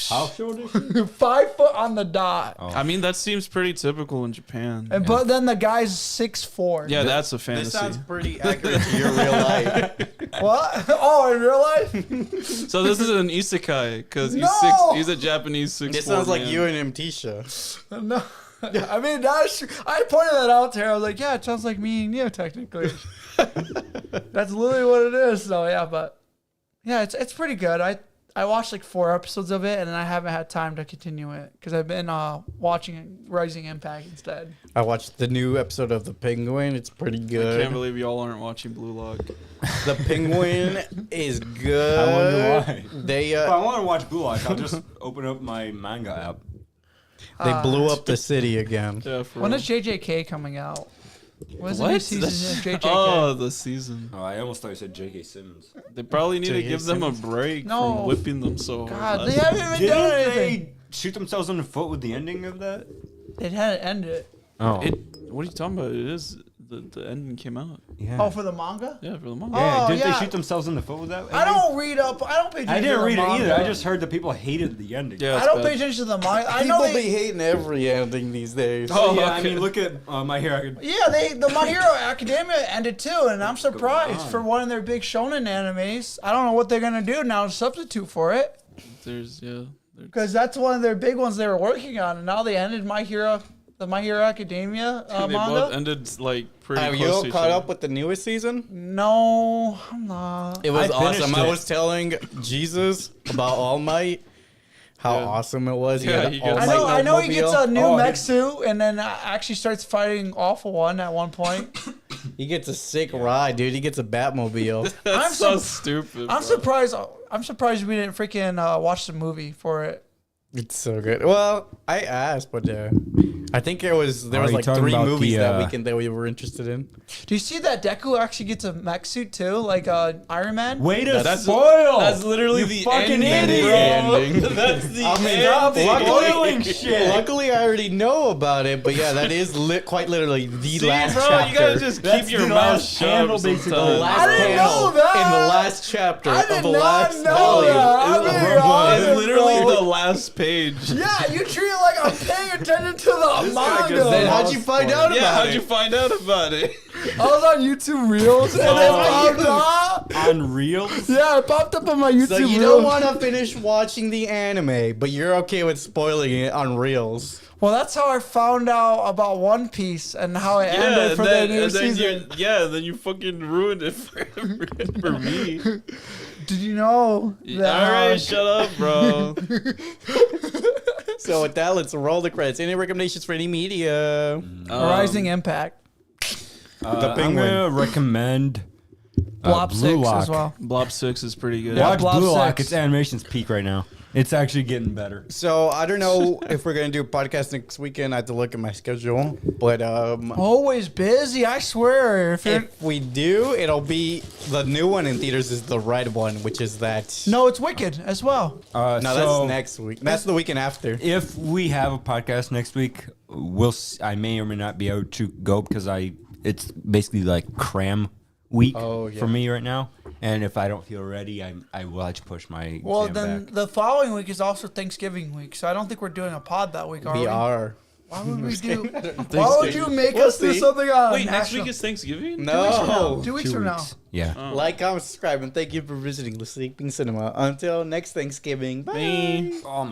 How short is she? 5 foot on the dot. Oh. I mean, that seems pretty typical in Japan. And but then the guy's 6'4". Yeah, that's a This fantasy. sounds pretty accurate to your real life. What? Oh, in real life? So this is an isekai because No! he's a Japanese 6'4". It sounds like man. you and Mtisha. No. I mean, I pointed that out to her. I was like, yeah, it sounds like me and you, technically. That's literally what it is. So, yeah, but yeah, it's pretty good. I watched like 4 episodes of it, and then I haven't had time to continue it because I've been watching Rising Impact instead. I watched the new episode of The Penguin. It's pretty I good. can't believe y'all aren't watching Blue Lock. The Penguin is good. I wonder why. They If I want to watch Blue Lock, I'll just open up my manga app. they blew up the city again. Yeah, for When real. is JJK coming out? When's the What? new season of JJK? Oh, the season. Oh, I almost thought you said J.K. Simmons. They probably need to J.K. give them a break No. from whipping them so hard. God, they haven't even done Didn't anything. they shoot themselves in the foot with the ending of that? They had to end it. Oh, What are you talking about? It is the ending came out. yeah. Oh, for the manga? Yeah, for the manga. Yeah, Oh, didn't yeah. they shoot themselves in the foot with that? I don't read up. I don't pay attention I didn't to the read it either. manga. I just heard that people hated the ending. Yeah, I it's don't bad. pay attention to the manga. I People know be they. hating every ending these days. Oh, yeah, I okay. mean, look at My Hero Academia. Yeah, the My Hero Academia ended too, and I'm surprised on? for one of their big shonen animes. I don't know what they're gonna do now to substitute for it, There's because that's one of their big ones they were working on, and now they ended the My Hero Academia they both manga. ended like pretty Have close you to all each caught other. up with the newest season? No, I'm not. It was I finished awesome. I it. was telling Jesus about All Might, how Yeah. awesome it was. Yeah, had he all gets- white I know he gets a Oldsmobile. new Oh, mech he- suit and then actually starts fighting Awful One at one point. He gets a sick ride, dude. He gets a Batmobile. That's I'm so sup- stupid. I'm bro. surprised. I'm surprised we didn't freaking watch the movie for it. It's so good. Well, I asked, but I think there was you like talking 3 about movies the, that weekend that we were interested in. Do you see that Deku actually gets a mech suit too, like Iron Man? Way to That's- spoil. That's literally You the fucking ending, idiot. bro. That's the I mean, ending. spoiling shit. Luckily, I already know about it, but yeah, that is quite literally the See, last bro, chapter. you gotta just That's keep your the mouth last shut. panel, basically. the sometimes. last I didn't panel know that. in the last chapter I of did the not last know volume. that. I'm It's being honest, It's literally bro. the last page. Yeah, you treat it like I'm paying attention to the This guy manga. goes, Then how'd you find out Yeah, about how'd it? you find out about it? I was on YouTube Reels and it popped up. Unreal. Yeah, it popped up on my YouTube So you Reels. don't want to finish watching the anime, but you're okay with spoiling it on Reels. Well, that's how I found out about One Piece and how it ended for the new season. then you fucking ruined it for me. Did you know that? Alright, shut up, bro. So with that, let's roll the credits. Any recommendations for any media? Rising Impact, I'm Penguin. gonna recommend Blob Blue 6 Lock. as well. Blob 6 is pretty good. Watch Blob Blue Lock. 6. Its animation's peak right now. It's actually getting better. So I don't know if we're gonna do a podcast next weekend. I have to look at my schedule, but Always busy, I swear. If you're, if we do, it'll be the new one in theaters is the red one, which is that. no, it's Wicked as well. No, So that's next week. That's the weekend after. if we have a podcast next week, I may or may not be able to go because it's basically like cram week Oh, yeah. for me right now. And if I don't feel ready, I will have to push my Well, exam then back. the following week is also Thanksgiving week, so I don't think we're doing a pod that week, are we? We are. Why would we do? Why would you make We'll us do see. something on Wait, next national- week is Thanksgiving? No. 2 weeks from now. Yeah. Oh. Like, comment, subscribe, and thank you for visiting the Sleeping Cinema. Until next Thanksgiving. Bye. Bye. Oh my